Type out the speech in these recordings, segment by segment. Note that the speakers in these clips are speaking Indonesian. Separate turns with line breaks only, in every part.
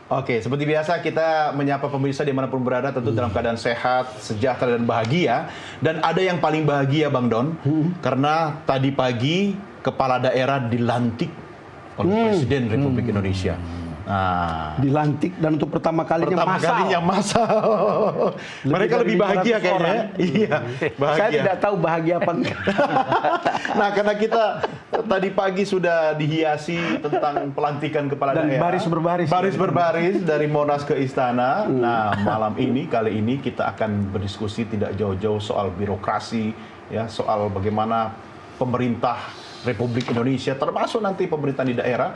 Oke, seperti biasa kita menyapa pemirsa dimanapun berada tentu dalam keadaan sehat, sejahtera dan bahagia. Dan ada yang paling bahagia Bang Don, karena tadi pagi kepala daerah dilantik oleh Presiden Republik Indonesia. Nah,
Dilantik dan untuk pertama kalinya
massal. Mereka lebih bahagia kayaknya. Iya, bahagia.
Saya tidak tahu bahagia apa enggak.
Nah, karena kita tadi pagi sudah dihiasi tentang pelantikan kepala
Dan
daerah.
baris berbaris.
Dari Monas ke Istana. Nah, kali ini kita akan berdiskusi tidak jauh-jauh soal birokrasi, ya, soal bagaimana pemerintah Republik Indonesia, termasuk nanti pemerintahan di daerah.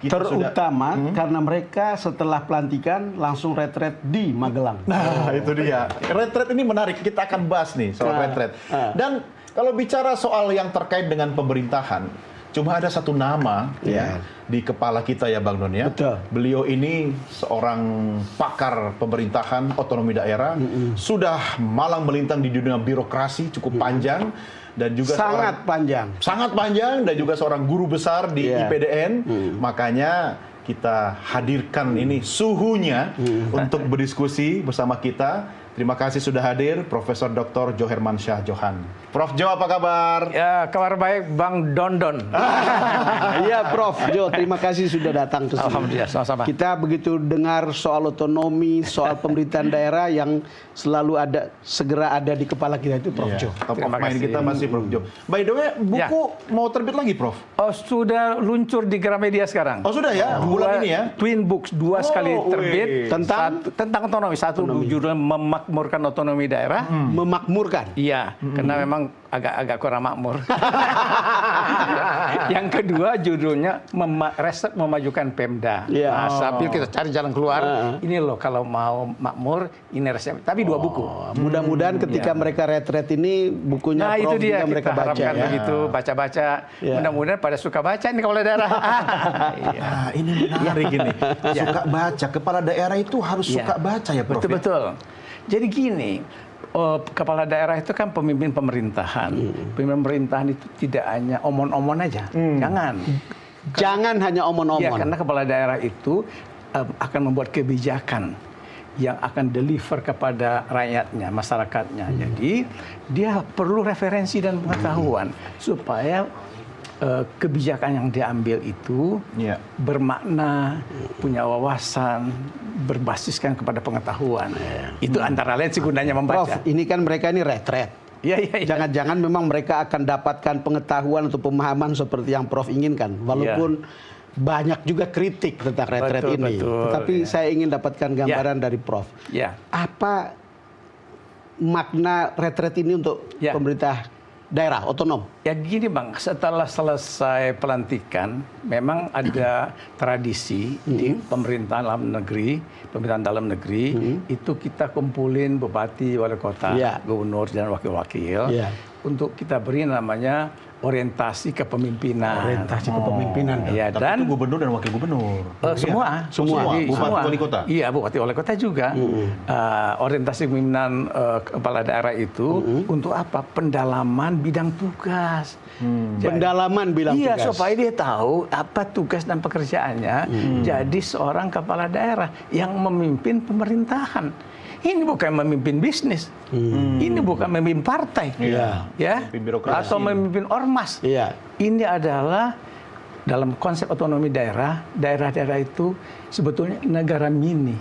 Terutama karena mereka setelah pelantikan langsung retret di Magelang.
Nah, itu dia. Retret ini menarik. Kita akan bahas nih soal retret. Dan kalau bicara soal yang terkait dengan pemerintahan, cuma ada satu nama ya di kepala kita ya Bang Don ya.
Betul.
Beliau ini seorang pakar pemerintahan otonomi daerah, sudah malang melintang di dunia birokrasi cukup panjang. Dan juga sangat panjang dan juga seorang guru besar di IPDN. Makanya kita hadirkan ini suhunya untuk berdiskusi bersama kita. Terima kasih sudah hadir Profesor Dr. Jo Hermansyah Johan. Prof Jo, apa kabar?
Ya, kabar baik Bang Dondon.
Iya Prof Jo, terima kasih sudah datang ke sini.
Alhamdulillah, sama-sama.
Kita begitu dengar soal otonomi, soal pemerintahan daerah yang selalu segera ada di kepala kita itu Prof Jo.
Top of mind kita masih Prof Jo. By the way, buku mau terbit lagi Prof?
Oh, sudah luncur di Gramedia sekarang.
Oh sudah ya, bulan ini ya?
Twin Books, dua sekali terbit. Tentang otonomi. Satu judulnya Memakmurkan Otonomi Daerah.
Memakmurkan?
Iya, karena memang agak kurang makmur. Yang kedua judulnya Resep Memajukan Pemda. Nah, sambil kita cari jalan keluar, ini loh kalau mau makmur, ini resep. Tapi dua buku.
Mudah-mudahan ketika mereka retret ini bukunya
nah,
Prof
itu dia,
juga mereka baca ya.
Begitu, baca-baca. Mudah-mudahan pada suka baca ini kepala daerah.
Nah, ini menarik ini. Suka baca. Kepala daerah itu harus suka baca ya Prof?
Betul-betul. Jadi gini, kepala daerah itu kan pemimpin pemerintahan. Pemimpin pemerintahan itu tidak hanya omon-omon aja. Jangan
hanya omon-omon.
Ya, karena kepala daerah itu akan membuat kebijakan yang akan deliver kepada rakyatnya, masyarakatnya. Jadi dia perlu referensi dan pengetahuan supaya kebijakan yang diambil itu bermakna, punya wawasan, berbasiskan kepada pengetahuan. Itu antara lain sih gunanya membaca.
Prof, ini kan mereka ini retret. Jangan-jangan memang mereka akan dapatkan pengetahuan atau pemahaman seperti yang Prof inginkan. Walaupun banyak juga kritik tentang retret ini. Tetapi saya ingin dapatkan gambaran dari Prof. Apa makna retret ini untuk pemerintah daerah otonom?
Ya gini Bang, setelah selesai pelantikan, memang ada tradisi di pemerintahan dalam negeri, itu kita kumpulin bupati, wali kota, gubernur dan wakil-wakil, untuk kita beri namanya orientasi kepemimpinan.
Orientasi kepemimpinan.
Ya,
dan itu gubernur dan wakil gubernur.
Semua.
Bupati wali kota.
Iya, bupati wali kota juga. Orientasi kepemimpinan kepala daerah itu untuk apa? Pendalaman bidang tugas.
Pendalaman bidang tugas.
Iya, supaya dia tahu apa tugas dan pekerjaannya. Jadi seorang kepala daerah yang memimpin pemerintahan. Ini bukan memimpin bisnis, ini bukan memimpin partai, atau memimpin ormas. Ini adalah dalam konsep otonomi daerah-daerah itu sebetulnya negara mini.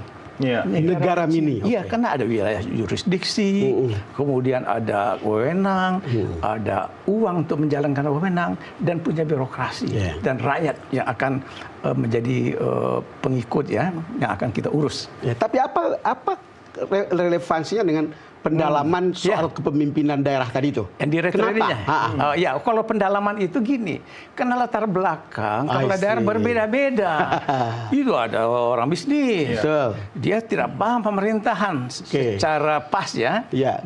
Negara mini.
Iya, karena ada wilayah jurisdiksi, kemudian ada wewenang, ada uang untuk menjalankan wewenang, dan punya birokrasi dan rakyat yang akan menjadi pengikut yang akan kita urus.
Tapi apa relevansinya dengan pendalaman soal kepemimpinan daerah tadi itu?
Yang direkturnya. Ya, kalau pendalaman itu gini, karena latar belakang kepala daerah berbeda-beda. Itu ada orang bisnis, dia tidak paham pemerintahan secara pas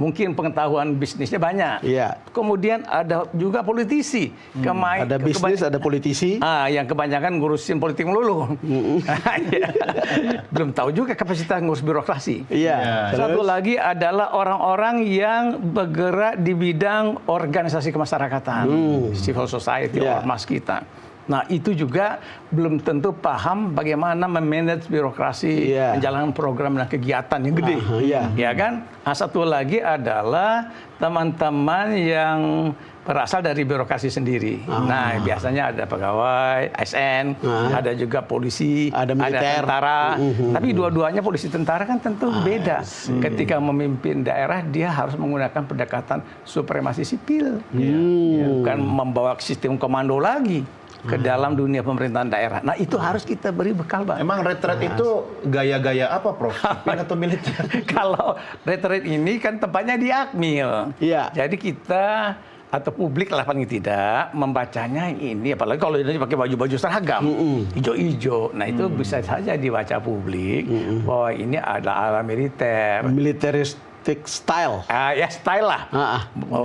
mungkin pengetahuan bisnisnya banyak. Kemudian ada juga politisi.
Ada bisnis, ada politisi.
Yang kebanyakan ngurusin politik melulu. Belum tahu juga kapasitas ngurus birokrasi. Satu lagi adalah orang-orang yang bergerak di bidang organisasi kemasyarakatan, civil society, ormas kita. Nah, itu juga belum tentu paham bagaimana memanage birokrasi, menjalankan program dan kegiatan yang gede. Ya kan? Nah, satu lagi adalah teman-teman yang berasal dari birokrasi sendiri. Nah, biasanya ada pegawai, ASN, ada juga polisi, ada tentara. Tapi dua-duanya polisi tentara kan tentu beda. Ketika memimpin daerah, dia harus menggunakan pendekatan supremasi sipil. Bukan membawa sistem komando lagi ke dalam dunia pemerintahan daerah. Nah, itu harus kita beri bekal, Bang.
Emang retret itu gaya-gaya apa, Prof? Sipil atau militer?
Kalau retret ini kan tempatnya di Akmil. Jadi kita atau publik lah paling tidak membacanya ini, apalagi kalau ini pakai baju-baju seragam hijau-hijau. Nah, itu bisa saja dibaca publik bahwa ini adalah ala militer.
Militeristik style.
Ya, style lah.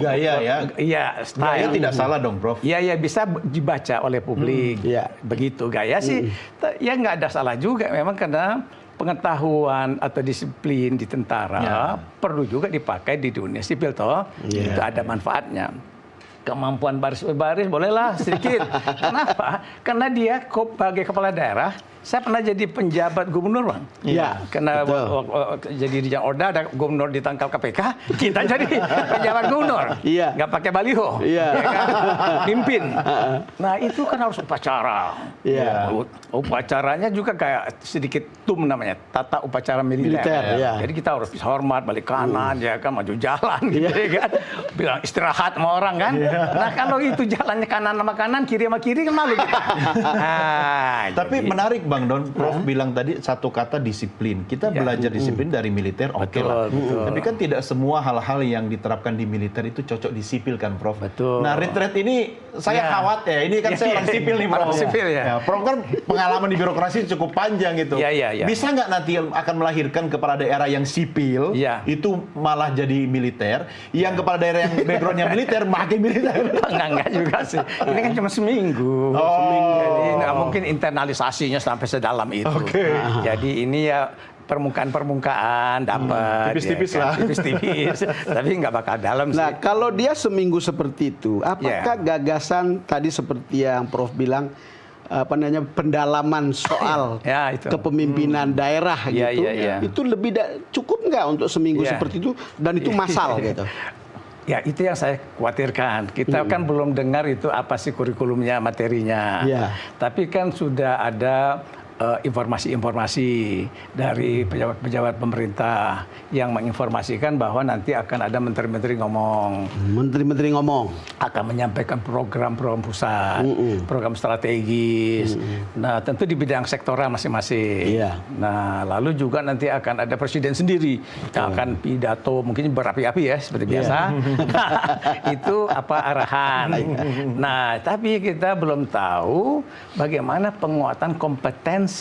Gaya ya.
Iya, style.
Gaya tidak salah dong, Prof.
Iya, bisa dibaca oleh publik. Begitu gaya sih. Ya nggak ada salah juga. Memang karena pengetahuan atau disiplin di tentara perlu juga dipakai di dunia sipil toh. Itu ada manfaatnya. Kemampuan baris-baris bolehlah sedikit. Kenapa? Karena dia sebagai kepala daerah, saya pernah jadi penjabat gubernur, Bang. Karena jadi di Orda ada gubernur ditangkap KPK, kita jadi penjabat gubernur. Nggak pakai baliho. Ya kan? Pimpin. Nah, itu kan harus upacara. Upacaranya juga kayak sedikit TUM namanya, tata upacara militer. Jadi kita harus bisa hormat, balik kanan, ya kan, maju jalan, gitu kan. Bilang istirahat sama orang kan. Nah, kalau itu jalannya kanan sama kanan, kiri sama kiri kan malu.
Tapi menarik, Bang Don, Prof bilang tadi satu kata disiplin. Kita belajar disiplin dari militer, oke lah. Tapi kan tidak semua hal-hal yang diterapkan di militer itu cocok di sipil kan, Prof. Nah, retret ini saya khawatir. Ini kan saya orang sipil nih, Prof. Prof kan pengalaman di birokrasi cukup panjang gitu. Bisa nggak nanti akan melahirkan kepala daerah yang sipil itu malah jadi militer, yang kepala daerah yang backgroundnya militer makin militer?
Enggak juga sih. Ini kan cuma seminggu. Jadi nggak mungkin internalisasinya sampai sedalam itu. Jadi ini ya permukaan dapat
tipis-tipis lah,
tipis-tipis, tapi nggak bakal dalam sih.
Nah, kalau dia seminggu seperti itu, apakah gagasan tadi seperti yang Prof bilang, pendalaman soal kepemimpinan daerah gitu, itu lebih cukup nggak untuk seminggu seperti itu, dan itu massal gitu?
Ya, itu yang saya khawatirkan. Kita kan belum dengar itu apa sih kurikulumnya, materinya. Tapi kan sudah ada informasi-informasi dari pejabat-pejabat pemerintah yang menginformasikan bahwa nanti akan ada menteri-menteri ngomong.
Menteri-menteri ngomong.
Akan menyampaikan program-program pusat, program strategis. Nah, tentu di bidang sektoral masing-masing. Nah, lalu juga nanti akan ada presiden sendiri yang akan pidato, mungkin berapi-api ya, seperti biasa. Itu apa arahan. Nah, tapi kita belum tahu bagaimana penguatan kompetensi.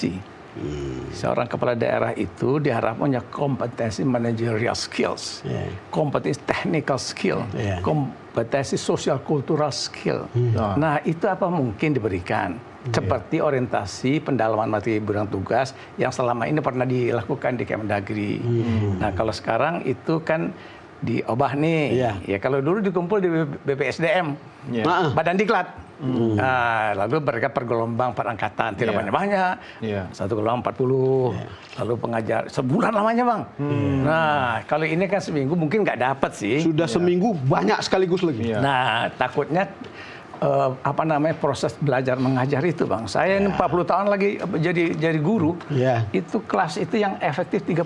Seorang kepala daerah itu diharapkan punya kompetensi managerial skills, kompetensi technical skill, kompetensi social cultural skill. Nah, itu apa mungkin diberikan? Seperti orientasi pendalaman materi bidang tugas yang selama ini pernah dilakukan di Kemendagri. Nah, kalau sekarang itu kan diubah nih. Ya, kalau dulu dikumpul di BPSDM, Badan Diklat. Lalu mereka per gelombang, per angkatan, tidak banyak-banyak. Satu gelombang 40. Lalu pengajar sebulan lamanya, Bang. Nah, kalau ini kan seminggu mungkin nggak dapat sih.
Sudah seminggu banyak sekaligus lagi.
Nah, takutnya proses belajar mengajar itu, Bang. Saya ini 40 tahun lagi jadi guru. Itu kelas itu yang efektif 30.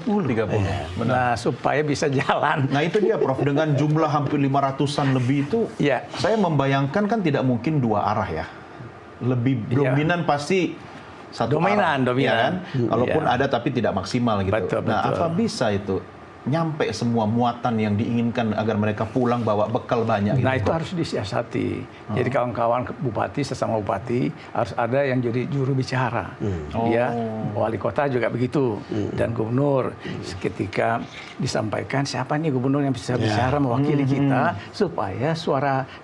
Nah, supaya bisa jalan.
Nah, itu dia, Prof. Dengan jumlah hampir 500-an lebih itu, saya membayangkan kan tidak mungkin dua arah ya. Lebih dominan pasti satu arah. Dominan. Ya kan? Kalaupun ada tapi tidak maksimal gitu.
Betul.
Apa bisa itu nyampe semua muatan yang diinginkan agar mereka pulang bawa bekal banyak?
Nah, itu harus disiasati. Jadi kawan-kawan bupati, sesama bupati harus ada yang jadi juru bicara. Wali kota juga begitu, dan gubernur. Ketika disampaikan siapa nih gubernur yang bisa bicara mewakili kita, supaya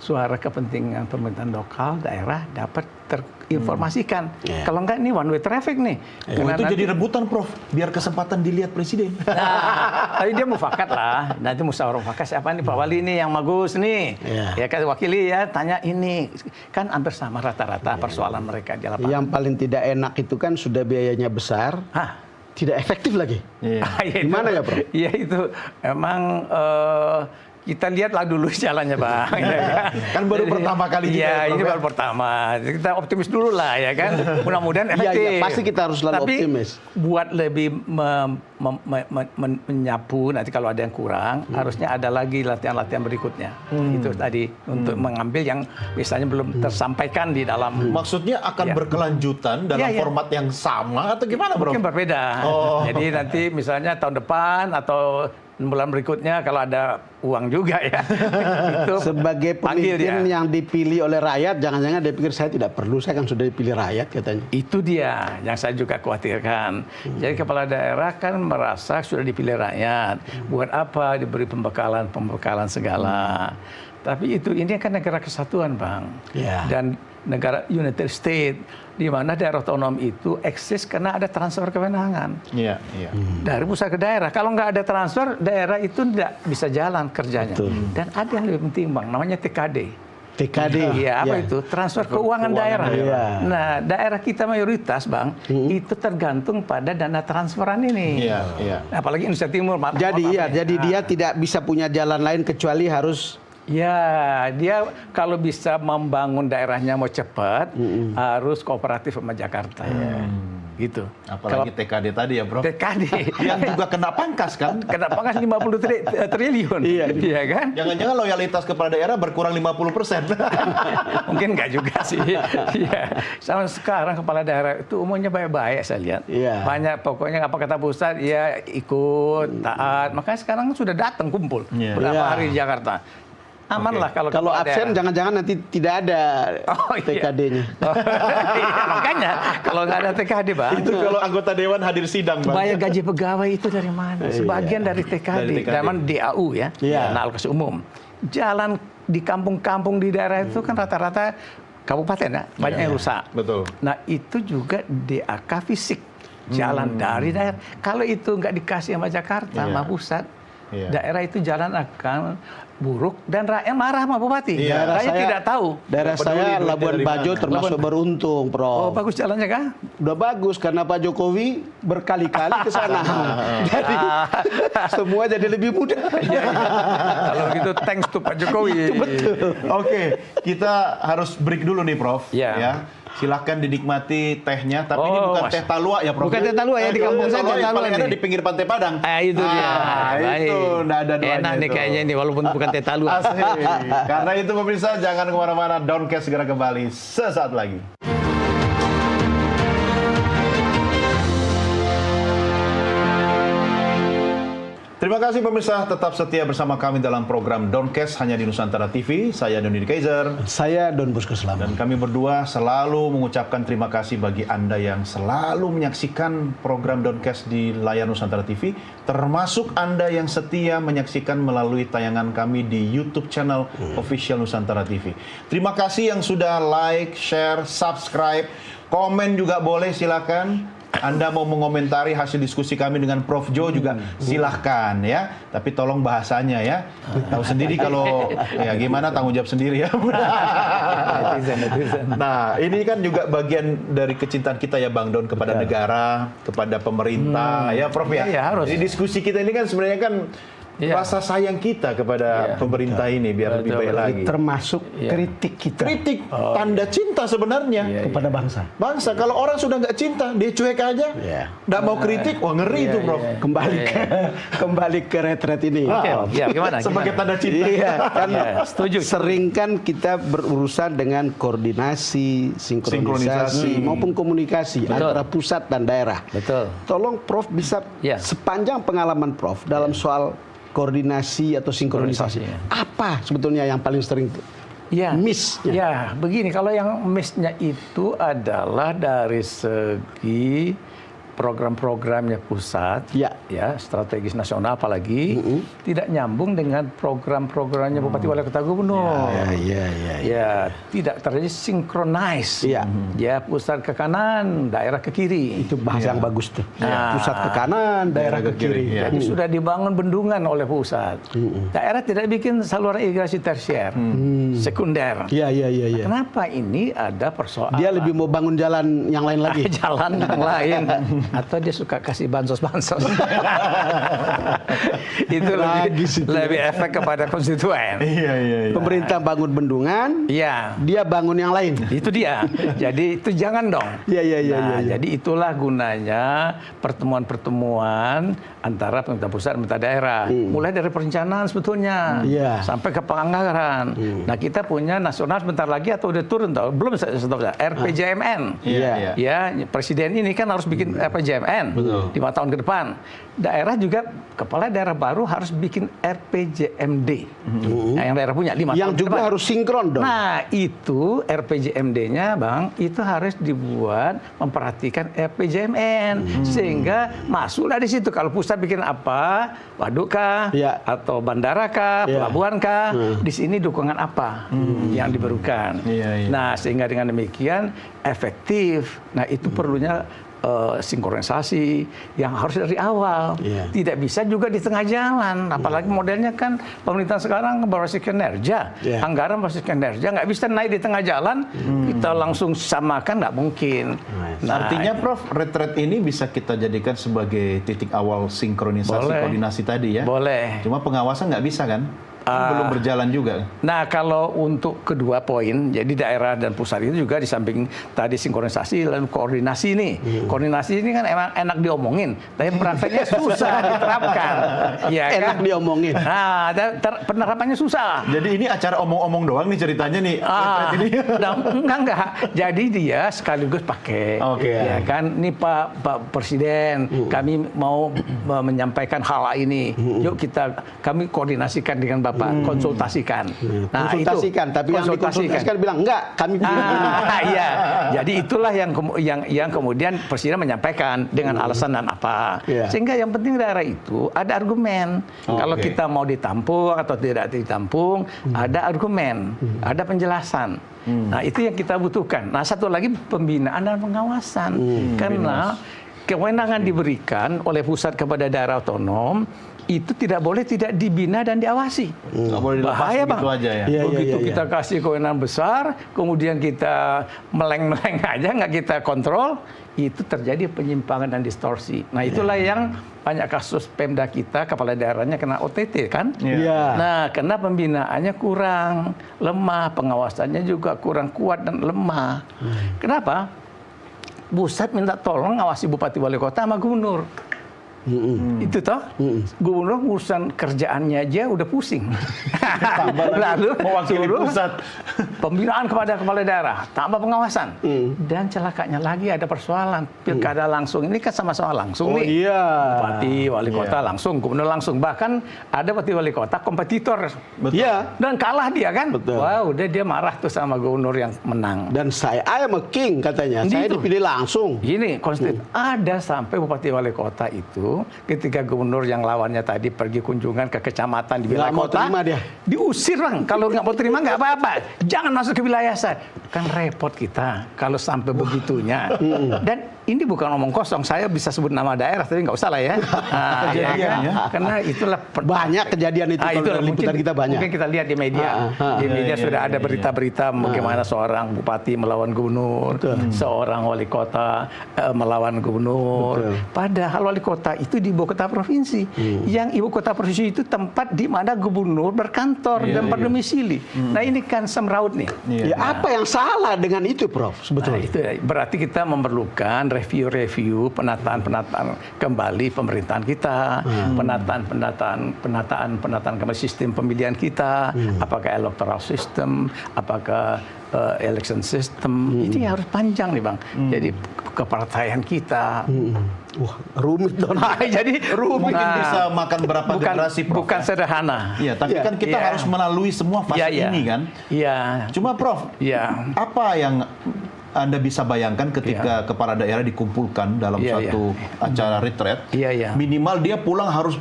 suara kepentingan pemerintahan lokal daerah dapat terinformasikan. Kalau enggak, ini one way traffic nih.
Itu jadi rebutan, Prof. Biar kesempatan dilihat presiden.
Nah, tapi Tapi dia mufakat lah. Nanti musyawarah mufakat siapa nih Pak Wali nih yang bagus nih. Ya kan wakili ya tanya ini. Kan hampir sama rata-rata persoalan mereka di lapangan.
Yang paling tidak enak itu kan sudah biayanya besar. Tidak efektif lagi. Gimana ya, Prof?
Iya itu emang kita lihatlah dulu jalannya, Bang.
Kan baru pertama kali juga.
Iya, ini baru pertama. Kita optimis dulu lah, ya kan. Mudah-mudahan efektif.
Iya, pasti kita harus selalu optimis.
Buat lebih menyapu nanti kalau ada yang kurang, harusnya ada lagi latihan-latihan berikutnya. Itu tadi untuk mengambil yang misalnya belum tersampaikan di dalam.
Maksudnya akan berkelanjutan dalam format yang sama atau gimana, Bro?
Mungkin berbeda. Jadi nanti misalnya tahun depan atau bulan berikutnya kalau ada uang juga ya. Itu
sebagai pemimpin yang dipilih oleh rakyat, jangan-jangan dia pikir saya tidak perlu, saya kan sudah dipilih rakyat katanya.
Itu dia yang saya juga khawatirkan. Jadi kepala daerah kan merasa sudah dipilih rakyat. Buat apa diberi pembekalan segala. Tapi ini kan negara kesatuan, Bang. Dan negara United States, di mana daerah otonom itu eksis karena ada transfer kewenangan. Dari pusat ke daerah. Kalau nggak ada transfer, daerah itu tidak bisa jalan kerjanya. Dan ada yang lebih penting, Bang, namanya TKD. Iya, apa itu? Transfer keuangan daerah. Nah, daerah kita mayoritas, Bang, itu tergantung pada dana transferan ini. Apalagi Indonesia Timur.
Jadi dia tidak bisa punya jalan lain kecuali harus.
Ya, dia kalau bisa membangun daerahnya mau cepat, harus kooperatif sama Jakarta. Gitu.
Apalagi TKD tadi ya, Bro.
TKD.
Yang juga kena pangkas kan?
Kena pangkas 50 triliun. Iya kan?
Jangan-jangan loyalitas kepala daerah berkurang 50%.
Mungkin enggak juga sih. Sama sekarang kepala daerah itu umumnya baik-baik saya lihat. Banyak pokoknya apa kata pusat, ya ikut, taat. Makanya sekarang sudah datang kumpul berapa hari di Jakarta. Aman lah kalau
absen jangan-jangan nanti tidak ada TKD-nya.
Makanya kalau nggak ada TKD, Bang.
Itu kalau anggota dewan hadir sidang, Bang.
Bayar gaji pegawai itu dari mana? Sebagian dari TKD. Zaman DAU ya, dana alokasi umum. Jalan di kampung-kampung di daerah itu kan rata-rata kabupaten ya, banyak yang rusak.
Betul.
Nah itu juga DAK fisik. Jalan dari daerah. Kalau itu nggak dikasih sama Jakarta, sama pusat, daerah itu jalan akan buruk dan rakyat marah sama bupati. Rakyat tidak tahu.
Daerah saya Labuan Bajo termasuk beruntung, Prof.
Oh, bagus jalannya kah?
Udah bagus karena Pak Jokowi berkali-kali ke sana. Jadi semua jadi lebih mudah.
Kalau gitu thanks to Pak Jokowi.
Betul.
Oke, kita harus break dulu nih, Prof. Ya. Silahkan dinikmati tehnya, tapi ini bukan teh talua ya, Prof.
Bukan teh talua ya, di kampung saya teh talua
ada di pinggir pantai Padang.
Itu dia.
Itu nggak ada duanya.
Enak nih kayaknya ini walaupun bukan teh talua.
Asli. Karena itu pemirsa jangan kemana-mana, Downcast segera kembali sesaat lagi. Terima kasih pemirsa tetap setia bersama kami dalam program Downcast hanya di Nusantara TV. Saya Doni Kaiser.
Saya Don Bosco Slamet.
Dan kami berdua selalu mengucapkan terima kasih bagi Anda yang selalu menyaksikan program Downcast di layar Nusantara TV. Termasuk Anda yang setia menyaksikan melalui tayangan kami di YouTube channel Official Nusantara TV. Terima kasih yang sudah like, share, subscribe, komen juga boleh silakan. Anda mau mengomentari hasil diskusi kami dengan Prof Jo juga silahkan ya. Tapi tolong bahasanya ya. Tahu sendiri kalau ya gimana, tanggung jawab sendiri ya. Nah ini kan juga bagian dari kecintaan kita ya Bang Don kepada negara, kepada pemerintah ya Prof ya.
Harus.
Jadi diskusi kita ini kan sebenarnya kan rasa sayang kita kepada pemerintah ini biar lebih baik lagi.
Termasuk kritik kita.
Kritik, tanda cinta sebenarnya
kepada bangsa.
Bangsa, kalau orang sudah nggak cinta, dia cuek aja, nggak mau kritik, wah ngeri itu, Prof.
Kembali ke retret ini.
Gimana?
Sebagai tanda cinta.
Setuju. Sering kan kita berurusan dengan koordinasi, sinkronisasi, maupun komunikasi antara pusat dan daerah.
Betul.
Tolong Prof bisa sepanjang pengalaman Prof dalam soal koordinasi atau sinkronisasi. Apa sebetulnya yang paling sering miss-nya?
Ya, begini, kalau yang miss-nya itu adalah dari segi program-programnya pusat, ya strategis nasional apalagi tidak nyambung dengan program-programnya bupati wali kota gubernur. Ya, tidak terjadi sinkronis. Ya, pusat ke kanan, daerah ke kiri.
Itu bahasa yang bagus tuh. Pusat ke kanan, daerah ke kiri.
Jadi sudah dibangun bendungan oleh pusat. Daerah tidak bikin saluran irigasi tersier, sekunder.
Iya.
Kenapa ini ada persoalan?
Dia lebih mau bangun jalan yang lain lagi.
Jalan yang lain. Atau dia suka kasih bansos-bansos. Itu lebih efek kepada konstituen.
Iya.
Pemerintah bangun bendungan, dia bangun yang lain.
Itu dia. Jadi itu jangan dong.
Iya.
Jadi itulah gunanya pertemuan-pertemuan antara pemerintah pusat dan pemerintah daerah. Mulai dari perencanaan sebetulnya sampai ke penganggaran. Nah, kita punya nasional sebentar lagi atau udah turun tau? Belum RPJMN. Ya, presiden ini kan harus bikin RPJMN 5 tahun ke depan. Daerah juga kepala daerah baru harus bikin RPJMD. Nah, yang daerah punya 5 tahun.
Yang juga harus sinkron dong.
Nah, itu RPJMD-nya, Bang, itu harus dibuat memperhatikan RPJMN sehingga masuklah di situ. Kalau pusat bikin apa, waduk kah, atau bandara kah, pelabuhan kah, di sini dukungan apa yang diperlukan. Nah, sehingga dengan demikian efektif. Nah, itu perlunya sinkronisasi yang harus dari awal. Tidak bisa juga di tengah jalan. Apalagi modelnya kan pemerintah sekarang berbasis kinerja. Anggaran berbasis kinerja. Nggak bisa naik di tengah jalan, kita langsung samakan, nggak mungkin.
Nah, artinya Prof, retret ini bisa kita jadikan sebagai titik awal sinkronisasi koordinasi tadi ya?
Boleh.
Cuma pengawasan nggak bisa kan? Belum berjalan juga.
Nah, kalau untuk kedua poin, jadi daerah dan pusat itu juga di samping tadi sinkronisasi dan koordinasi nih. Koordinasi ini kan emang enak diomongin, tapi prakteknya susah diterapkan. Ya,
enak
kan?
diomongin.
Nah, penerapannya susah.
Jadi ini acara omong-omong doang nih ceritanya nih. Ini.
Enggak. Jadi dia sekaligus pakai. Ya kan, ini Pak Presiden, kami mau menyampaikan hal ini. Yuk kami koordinasikan dengan Bapak. Konsultasikan.
Nah, konsultasikan, tapi yang dikonsultasikan bilang enggak, kami
iya. Jadi itulah yang kemudian Presiden menyampaikan dengan alasan dan apa. Sehingga yang penting daerah itu ada argumen. Kalau kita mau ditampung atau tidak ditampung, ada argumen, ada penjelasan. Nah, itu yang kita butuhkan. Nah, satu lagi pembinaan dan pengawasan. Karena kewenangan diberikan oleh pusat kepada daerah otonom itu tidak boleh tidak dibina dan diawasi. Bahaya, Bang. Begitu kita kasih kewenangan besar, kemudian kita meleng-meleng aja, nggak kita kontrol, itu terjadi penyimpangan dan distorsi. Nah, itulah yang banyak kasus Pemda kita, kepala daerahnya kena OTT kan? Nah, karena pembinaannya kurang, lemah, pengawasannya juga kurang kuat dan lemah. Kenapa? Pusat minta tolong ngawasi bupati wali kota sama gubernur. Itu toh, gubernur urusan kerjaannya aja udah pusing. Lalu
mewakili pusat.
Pembinaan kepada kepala daerah, tambah pengawasan. Dan celakanya lagi ada persoalan pilkada langsung. Ini kan sama-sama langsung nih. Bupati wali kota langsung, gubernur langsung. Bahkan ada bupati wali kota kompetitor. Dan kalah dia kan. Wah, udah dia marah tuh sama gubernur yang menang.
Dan saya am a king katanya. Saya dipilih langsung.
Gini, ada sampai bupati wali kota itu ketika gubernur yang lawannya tadi pergi kunjungan ke kecamatan di wilayah kota, diusir, Bang. Kalau nggak mau terima nggak apa-apa, jangan masuk ke wilayah saya. Kan repot kita kalau sampai begitunya. Dan ini bukan omong kosong, saya bisa sebut nama daerah tapi nggak usah lah ya. Karena itulah
banyak kejadian itu.
Itu
liputan kita banyak.
Mungkin kita lihat di media. Di media sudah ada berita-berita bagaimana seorang bupati melawan gubernur, seorang wali kota melawan gubernur. Padahal wali kota itu di ibu kota provinsi. Yang ibu kota provinsi itu tempat di mana gubernur berkantor dan berdomisili. Nah, ini kan semraut nih.
Apa yang salah dengan itu, Prof? Sebetulnya.
Nah, itu berarti kita memerlukan review, penataan kembali pemerintahan kita, penataan kembali sistem pemilihan kita, apakah electoral system, apakah election system, ini harus panjang nih, Bang. Jadi kepartaian kita.
Wah, rumit dong.
Jadi rumit.
Bisa makan berapa generasi, Prof?
Bukan sederhana.
Iya, tapi kan kita harus melalui semua fase ini kan.
Iya.
Cuma, Prof, apa yang Anda bisa bayangkan ketika kepala daerah dikumpulkan dalam satu acara retreat, minimal dia pulang harus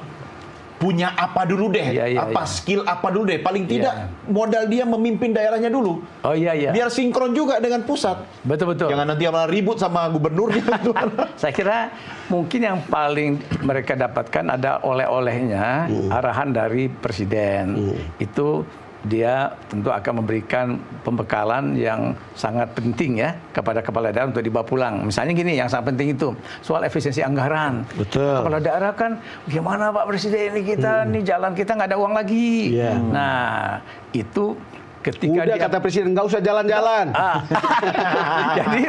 punya apa dulu deh, skill apa dulu deh, paling tidak modal dia memimpin daerahnya dulu. Biar sinkron juga dengan pusat.
Betul.
Jangan nanti malah ribut sama gubernurnya.
Saya kira mungkin yang paling mereka dapatkan ada oleh-olehnya, arahan dari presiden. Itu dia tentu akan memberikan pembekalan yang sangat penting ya kepada kepala daerah untuk dibawa pulang. Misalnya gini, yang sangat penting itu soal efisiensi anggaran.
Betul.
Kepala daerah kan, gimana Pak Presiden ini kita nih jalan kita nggak ada uang lagi. Nah itu ketika
udah kata presiden nggak usah jalan-jalan.
Jadi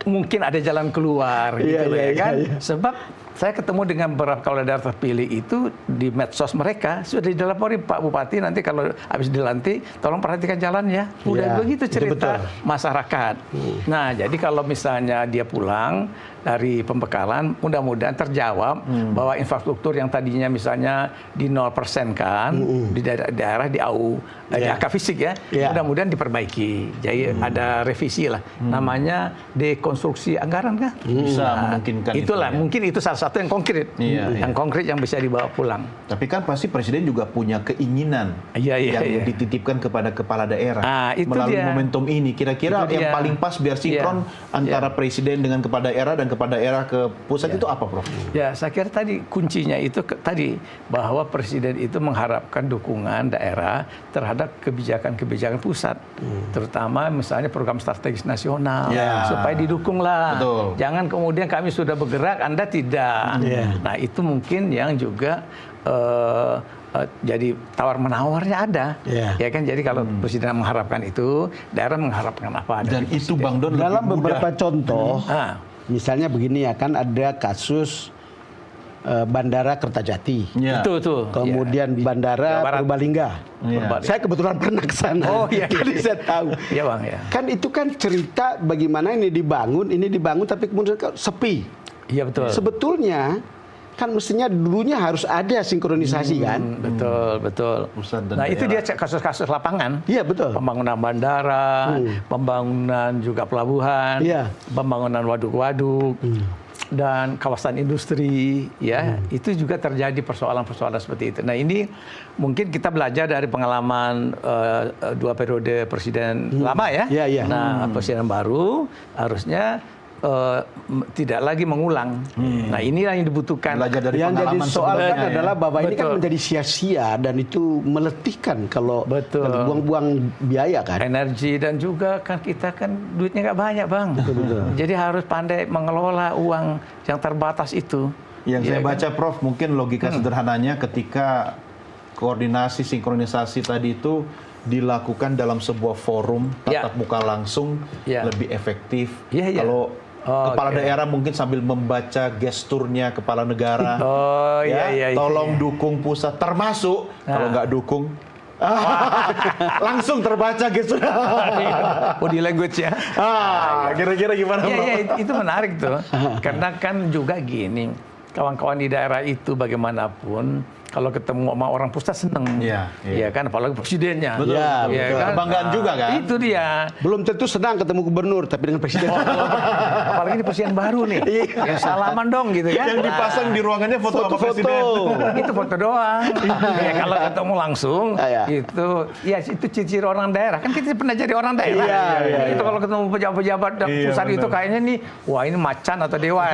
mungkin ada jalan keluar gitu ya kan. Sebab saya ketemu dengan beberapa kepala daerah terpilih itu di medsos mereka sudah dilapori Pak Bupati nanti kalau habis dilantik tolong perhatikan jalannya. Udah begitu cerita masyarakat. Nah jadi kalau misalnya dia pulang dari pembekalan, mudah-mudahan terjawab bahwa infrastruktur yang tadinya misalnya di 0% kan di daerah di AU, di AK fisik ya, mudah-mudahan diperbaiki. Jadi ada revisi lah, namanya dekonstruksi anggaran kan.
Bisa memungkinkan
itulah
itu,
mungkin itu salah satu yang konkret, yang konkret yang bisa dibawa pulang.
Tapi kan pasti presiden juga punya keinginan yang dititipkan kepada kepala daerah melalui momentum ini. Kira-kira yang paling pas biar sinkron antara presiden dengan kepala daerah dan kepala daerah ke pusat itu apa, Prof?
Ya, saya kira tadi kuncinya itu tadi bahwa presiden itu mengharapkan dukungan daerah terhadap kebijakan-kebijakan pusat, terutama misalnya program strategis nasional, supaya didukunglah. Betul. Jangan kemudian kami sudah bergerak, Anda tidak. Nah, itu mungkin yang juga jadi tawar-menawarnya ada, ya kan? Jadi kalau presiden mengharapkan itu, daerah mengharapkan apa?
Dan itu Bang Don
dalam beberapa contoh. Misalnya begini ya, kan ada kasus Bandara Kertajati.
Betul.
Kemudian Bandara Purbalingga. Saya kebetulan pernah ke sana. Jadi saya tahu.
Iya Bang, ya.
Kan itu kan cerita bagaimana ini dibangun tapi kemudian sepi.
Iya betul.
Sebetulnya kan mestinya dulunya harus ada sinkronisasi kan.
Betul. Nah itu dia kasus-kasus lapangan.
Iya betul.
Pembangunan bandara, pembangunan juga pelabuhan, pembangunan waduk-waduk, dan kawasan industri, itu juga terjadi persoalan-persoalan seperti itu. Nah ini mungkin kita belajar dari pengalaman 2 periode presiden lama ya. Nah presiden baru harusnya tidak lagi mengulang. Nah inilah yang dibutuhkan.
Yang jadi soal kan adalah bahwa ini kan menjadi sia-sia dan itu meletihkan kalau buang-buang biaya kan.
Energi dan juga kan kita kan duitnya nggak banyak Bang. Jadi harus pandai mengelola uang yang terbatas itu.
Yang saya baca Prof, mungkin logika sederhananya ketika koordinasi sinkronisasi tadi itu dilakukan dalam sebuah forum tatap muka langsung lebih efektif. Kalau kepala daerah mungkin sambil membaca gesturnya kepala negara, tolong dukung pusat, termasuk kalau nggak dukung langsung terbaca gestur
body language ya.
Kira-kira gimana?
Itu menarik tuh, karena kan juga gini, kawan-kawan di daerah itu bagaimanapun kalau ketemu sama orang pusat seneng, ya kan, apalagi presidennya.
Betul.
Kan?
Kebanggaan juga kan.
Itu dia.
Belum tentu senang ketemu gubernur, tapi dengan presiden.
Apalagi ini presiden baru nih. Ya salaman dong gitu kan.
Yang dipasang di ruangannya foto sama presiden.
Itu foto doang. Kalau ketemu langsung, itu ciri-ciri orang daerah. Kan kita pernah jadi orang daerah. Itu kalau ketemu pejabat-pejabat pusat itu kayaknya nih, wah ini macan atau dewa.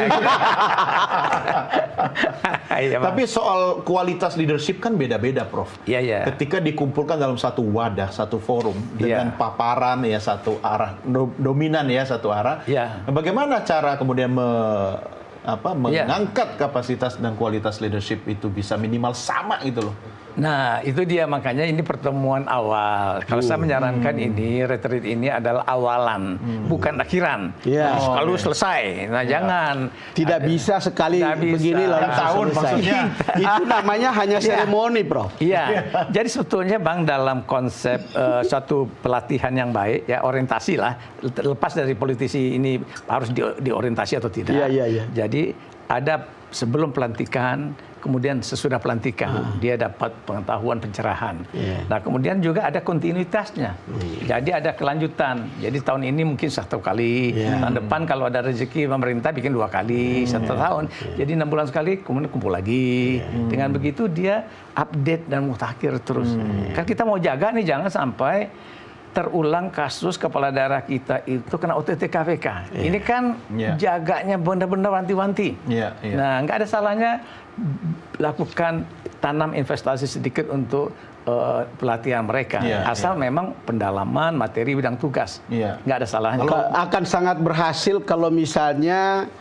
Tapi soal kualitas leadership kan beda-beda, Prof. Ketika dikumpulkan dalam satu wadah, satu forum dengan paparan satu arah dominan satu arah. Bagaimana cara kemudian mengangkat kapasitas dan kualitas leadership itu bisa minimal sama gitu loh.
Nah, itu dia, makanya ini pertemuan awal. Kalau saya menyarankan ini, retreat ini adalah awalan, bukan akhiran. Kalau selesai, nah jangan.
Tidak bisa sekali begini lalu tahun maksudnya. Itu namanya hanya seremoni, Prof.
Jadi sebetulnya Bang, dalam konsep satu pelatihan yang baik, orientasi lah, lepas dari politisi ini harus diorientasi atau tidak. Jadi ada sebelum pelantikan, kemudian sesudah pelantikan dia dapat pengetahuan pencerahan. Nah kemudian juga ada kontinuitasnya. Jadi ada kelanjutan. Jadi tahun ini mungkin 1 kali, tahun depan kalau ada rezeki pemerintah bikin 2 kali 1 tahun. Jadi 6 bulan sekali, kemudian kumpul lagi. Dengan begitu dia update dan mutakhir terus. Kan kita mau jaga nih jangan sampai terulang kasus kepala daerah kita itu kena OTT KPK. Ini kan jaganya benar-benar wanti-wanti. Nah, nggak ada salahnya lakukan tanam investasi sedikit untuk pelatihan mereka. Asal memang pendalaman materi bidang tugas. Nggak ada salahnya.
Akan sangat berhasil kalau misalnya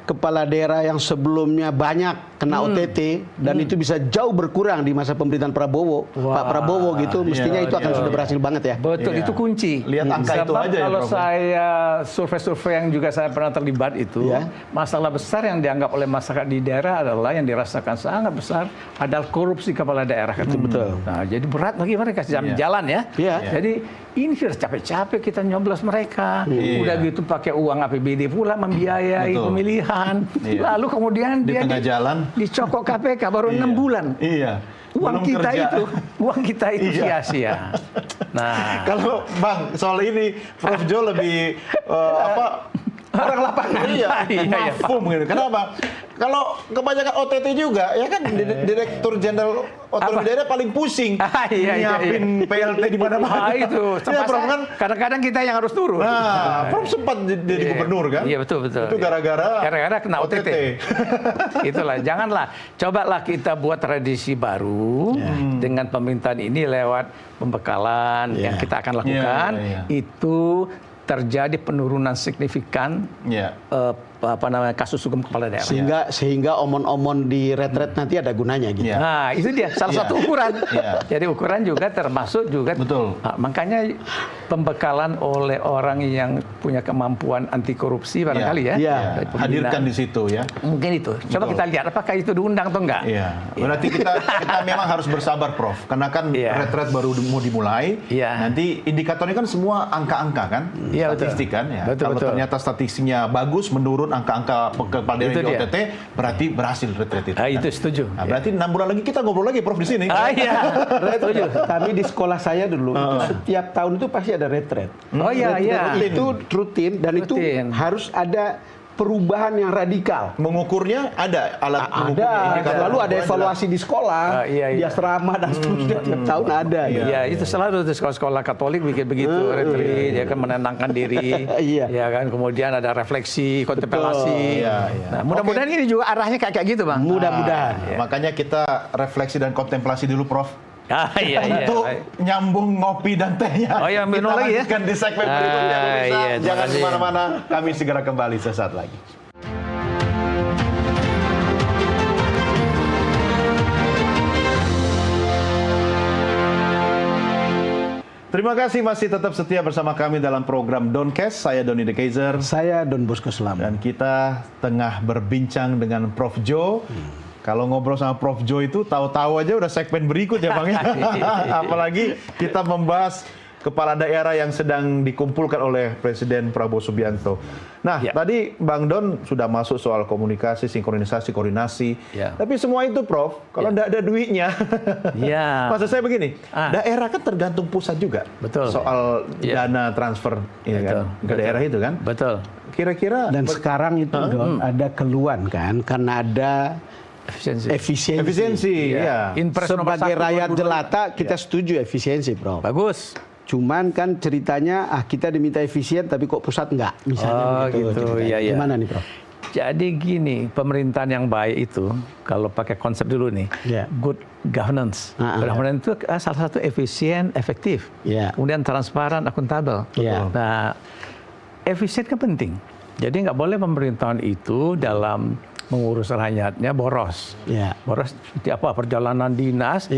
kepala daerah yang sebelumnya banyak kena OTT dan itu bisa jauh berkurang di masa pemerintahan Prabowo, Pak Prabowo gitu, mestinya itu akan sudah berhasil banget ya.
Betul, itu kunci.
Lihat angka itu aja
kalau
ya,
saya survei-survei yang juga saya pernah terlibat itu, masalah besar yang dianggap oleh masyarakat di daerah adalah yang dirasakan sangat besar adalah korupsi kepala daerah.
Betul.
Nah, jadi berat bagi mereka jalan ya. Jadi ini sudah capek-capek kita nyoblos mereka. Udah gitu pakai uang APBD pula membiayai pemilihan. Lalu kemudian
di
dia
tengah jalan
dicokok KPK baru 6 bulan. Uang kita itu sia-sia. Nah,
kalau Bang soal ini Prof Jo lebih orang lapangan mafhum gitu. Kenapa? Kalau kebanyakan OTT juga, ya kan Direktur Jenderal Otonomi Daerah paling pusing nyiapin PLT di mana-mana.
Itu. Kadang-kadang kita yang harus turun.
Nah, Prof sempat jadi gubernur kan?
Iya betul.
Itu gara-gara
kena OTT. Itulah, janganlah. Cobalah kita buat tradisi baru dengan pemerintahan ini lewat pembekalan yang kita akan lakukan. Itu terjadi penurunan signifikan kasus hukum kepala daerah.
Sehingga omon-omon di retret nanti ada gunanya gitu.
Nah, itu dia salah satu ukuran. Jadi ukuran juga termasuk juga.
Betul.
Nah, makanya pembekalan oleh orang yang punya kemampuan anti korupsi barangkali
hadirkan di situ ya.
Mungkin itu. Coba kita lihat apakah itu diundang atau enggak.
Berarti kita memang harus bersabar, Prof. Karena kan retret baru mau dimulai. Nanti indikatornya kan semua angka-angka kan, statistik kan. Kalau ternyata statistiknya bagus, menurun angka-angka kepala daerah di OTT, berarti berhasil retret itu.
Itu setuju.
Nah, berarti 6 bulan lagi kita ngobrol lagi, Prof, di sini.
Setuju. Kami di sekolah saya dulu setiap tahun itu pasti ada retret. Itu rutin dan itu harus ada perubahan yang radikal.
Mengukurnya ada alat
mengukurnya. Lalu ada evaluasi di sekolah, di asrama dan seterusnya tiap tahun ada.
Itu selalu di sekolah-sekolah Katolik bikin begitu, retreat, ya kan menenangkan diri, ya kan kemudian ada refleksi, kontemplasi. Nah, mudah-mudahan ini juga arahnya kayak gitu, Bang.
Mudah-mudahan.
Makanya kita refleksi dan kontemplasi dulu, Prof. Untuk nyambung ngopi dan tehnya.
Minum lagi ya.
Kita lanjutkan di segmen berikutnya, pemirsa. Jangan kemana-mana, kami segera kembali sesaat lagi. Terima kasih masih tetap setia bersama kami dalam program Doncast. Saya Doni De Kaiser.
Saya Don Bosco Selamat.
Dan kita tengah berbincang dengan Prof Jo. Kalau ngobrol sama Prof Jo itu tahu-tahu aja udah segmen berikut ya Bang ya. Apalagi kita membahas kepala daerah yang sedang dikumpulkan oleh Presiden Prabowo Subianto. Nah, tadi Bang Don sudah masuk soal komunikasi, sinkronisasi, koordinasi. Tapi semua itu Prof, kalau nggak ada duitnya. Maksud saya begini, daerah kan tergantung pusat juga.
Betul.
Soal dana transfer kan, ke daerah itu kan.
Betul.
Kira-kira
dan sekarang itu Don, ada keluhan kan karena ada efisiensi. Sebagai rakyat jelata kita setuju efisiensi, Prof.
Bagus.
Cuman kan ceritanya kita diminta efisien tapi kok pusat enggak, misalnya gitu. Gimana nih, Prof?
Jadi gini, pemerintahan yang baik itu kalau pakai konsep dulu nih, good governance. Governance itu salah satu efisien, efektif. Kemudian transparan, akuntabel. Nah, efisien kan penting. Jadi nggak boleh pemerintahan itu dalam mengurus rakyatnya boros. Boros seperti apa? Perjalanan dinas.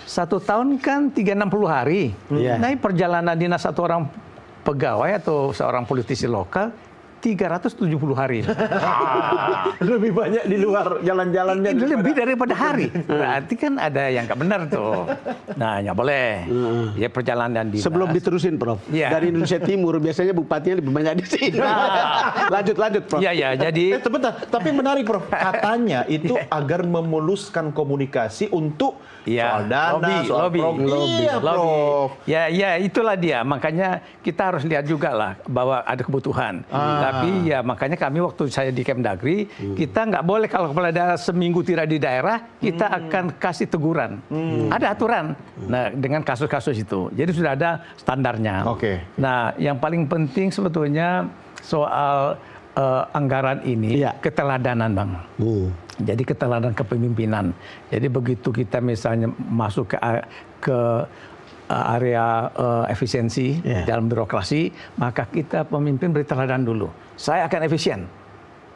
1 tahun kan 360 hari. Nah, perjalanan dinas satu orang pegawai atau seorang politisi lokal 370 hari.
Lebih banyak di luar jalan-jalannya.
Itu lebih daripada hari. Berarti kan ada yang nggak benar tuh. Nah, nggak boleh. Ya perjalanan dinas.
Sebelum diterusin, Prof.
Ya.
Dari Indonesia Timur biasanya bupatinya lebih banyak di sini. Lanjut, Prof.
Iya, jadi
Sebentar, tapi menarik, Prof. Katanya itu agar memuluskan komunikasi untuk soal dana, soal program. Iya, Prof.
Ya, itulah dia. Makanya kita harus lihat juga lah bahwa ada kebutuhan. Tapi ya makanya kami waktu saya di Kemdagri, kita nggak boleh kalau kepala daerah seminggu tidak di daerah, kita akan kasih teguran. Ada aturan. Nah, dengan kasus-kasus itu. Jadi sudah ada standarnya.
Oke.
Nah, yang paling penting sebetulnya soal anggaran ini keteladanan, Bang. Jadi keteladanan kepemimpinan. Jadi begitu kita misalnya masuk ke area efisiensi dalam birokrasi, maka kita pemimpin beri teladan dulu. Saya akan efisien.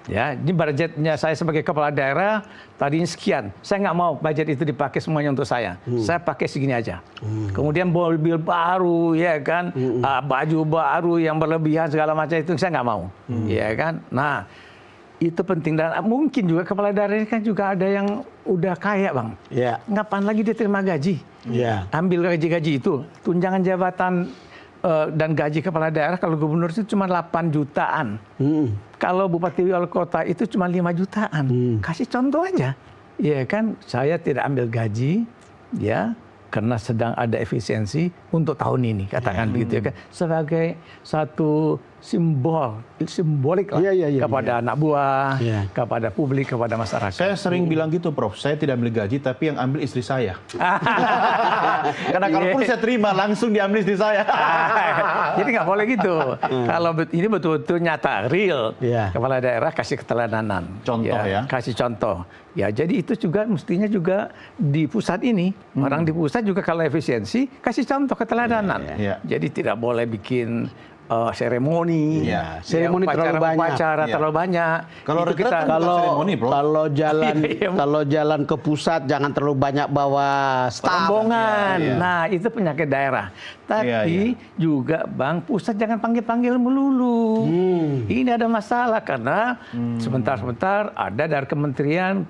Ya, ini budgetnya saya sebagai kepala daerah tadinya sekian. Saya nggak mau budget itu dipakai semuanya untuk saya. Saya pakai segini aja. Kemudian mobil baru, ya kan, baju baru yang berlebihan segala macam itu saya nggak mau, ya kan. Nah, itu penting dan mungkin juga kepala daerah ini kan juga ada yang udah kaya, Bang.
Ya.
Ngapain lagi dia terima gaji?
Ya.
Ambil gaji-gaji itu, tunjangan jabatan dan gaji kepala daerah kalau gubernur itu cuma 8 jutaan. Kalau bupati wali kota itu cuma 5 jutaan. Kasih contoh aja. Ya kan, saya tidak ambil gaji ya karena sedang ada efisiensi untuk tahun ini, katakan begitu ya kan. Sebagai satu simbolik lah kepada anak buah, kepada publik, kepada masyarakat.
Saya sering bilang gitu, Prof. Saya tidak ambil gaji, tapi yang ambil istri saya. Karena kalaupun saya terima, langsung diambil istri saya.
Jadi nggak boleh gitu. Kalau ini betul-betul nyata, real, kepala daerah kasih keteladanan.
Contoh ya.
Kasih contoh. Ya, jadi itu juga mestinya juga di pusat ini. Orang di pusat juga kalau efisiensi, kasih contoh keteladanan. Jadi tidak boleh bikin seremoni,
seremoni terlalu banyak.
Upacara terlalu banyak.
Kalau kita seremoni, Bro.
Kalau jalan ke pusat jangan terlalu banyak bawa staf.
Rombongan. Nah, itu penyakit daerah. Tapi juga Bang, pusat jangan panggil-panggil melulu. Ini ada masalah karena sebentar-sebentar ada dari kementerian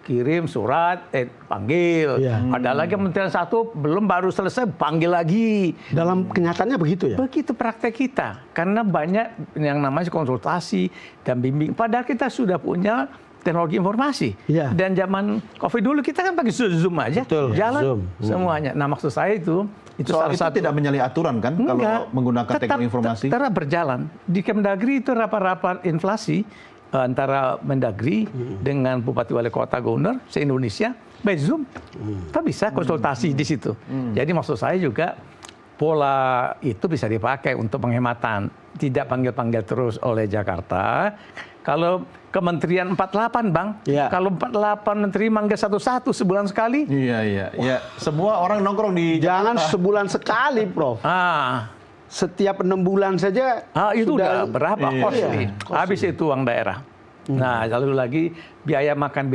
kirim surat, panggil. Ada lagi kementerian satu belum baru selesai, panggil lagi.
Dalam kenyataannya begitu ya?
Begitu praktek kita. Karena banyak yang namanya konsultasi dan bimbing. Padahal kita sudah punya teknologi informasi. Dan zaman COVID dulu kita kan pakai Zoom aja.
Betul,
jalan
Zoom.
semuanya. Nah, maksud saya itu
salah satu tidak menyalahi aturan kan kalau menggunakan teknologi informasi?
Tetap berjalan. Di Kemdagri itu rapat-rapat inflasi antara Mendagri dengan Bupati Wali Kota Gubernur se-Indonesia by Zoom. Kita bisa konsultasi di situ. Jadi maksud saya juga pola itu bisa dipakai untuk penghematan. Tidak panggil-panggil terus oleh Jakarta. Kalau Kementerian 48, Bang. Kalau 48 menteri manggil satu-satu sebulan sekali.
Iya. Semua orang nongkrong di
Jangan
Jakarta.
sebulan sekali, Prof. Setiap 6 bulan saja
itu udah berapa costly.
Costly.
Habis itu uang daerah. Nah, lalu lagi biaya makan.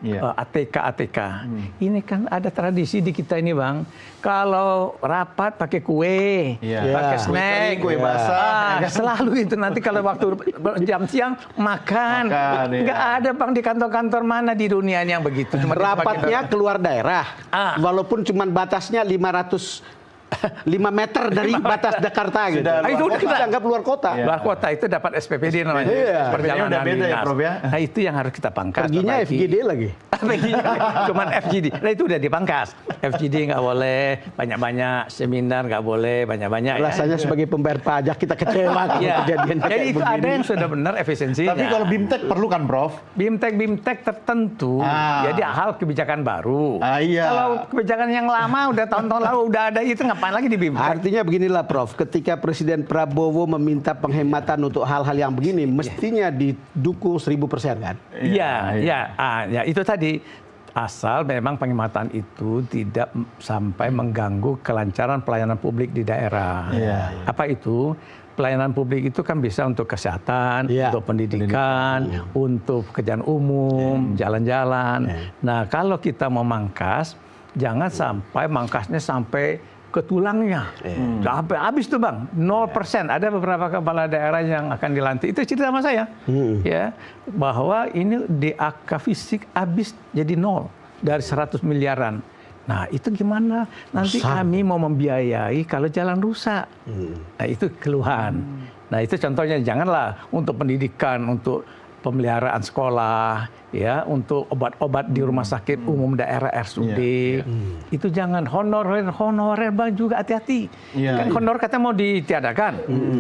ATK. Ini kan ada tradisi di kita ini, Bang. Kalau rapat pakai kue, pakai snack,
kue basah.
Selalu itu nanti kalau waktu jam siang makan. Nggak ada, Bang, di kantor-kantor mana di dunia ini yang begitu.
Cuma rapatnya keluar daerah. Walaupun cuma batasnya 5 meter dari batas Jakarta gitu.
Itu udah kita
anggap luar kota.
Luar kota itu dapat SPPD namanya. Perjalanan
udah beda
dinas.
ya, Prof ya.
Nah, itu yang harus kita pangkas.
Perginya FGD lagi.
Cuman FGD. Nah, itu udah dipangkas. FGD nggak boleh, banyak-banyak seminar nggak boleh, banyak-banyak.
Rasanya sebagai pembayar pajak kita kecewa kalau kejadian
Jadi
kayak
itu
begini.
ada yang sudah benar efisiensinya.
Tapi kalau BIMTEK perlu kan, Prof?
BIMTEK tertentu. Jadi hal kebijakan baru.
Iya.
Kalau kebijakan yang lama udah tahun-tahun lalu udah ada itu ngapain lagi di BIMTEK?
Artinya beginilah, Prof. Ketika Presiden Prabowo meminta penghematan untuk hal-hal yang begini, mestinya didukung 1000% kan?
Ya, itu tadi. Asal memang penghematan itu tidak sampai mengganggu kelancaran pelayanan publik di daerah. Apa itu? Pelayanan publik itu kan bisa untuk kesehatan, untuk pendidikan, untuk pekerjaan umum, jalan-jalan. Nah, kalau kita mau mangkas, jangan sampai mangkasnya sampai ke tulangnya. Sampai habis tuh Bang, 0%. Ada beberapa kepala daerah yang akan dilantik. Itu cerita sama saya. Ya, bahwa ini DAK fisik habis jadi 0 dari 100 miliaran. Nah, itu gimana? Nanti kami mau membiayai kalau jalan rusak. Nah, itu keluhan. Nah, itu contohnya janganlah untuk pendidikan, untuk pemeliharaan sekolah, ya, untuk obat-obat di rumah sakit umum daerah RSUD. Itu jangan honorer Bang juga hati-hati. Kan honorer katanya mau ditiadakan.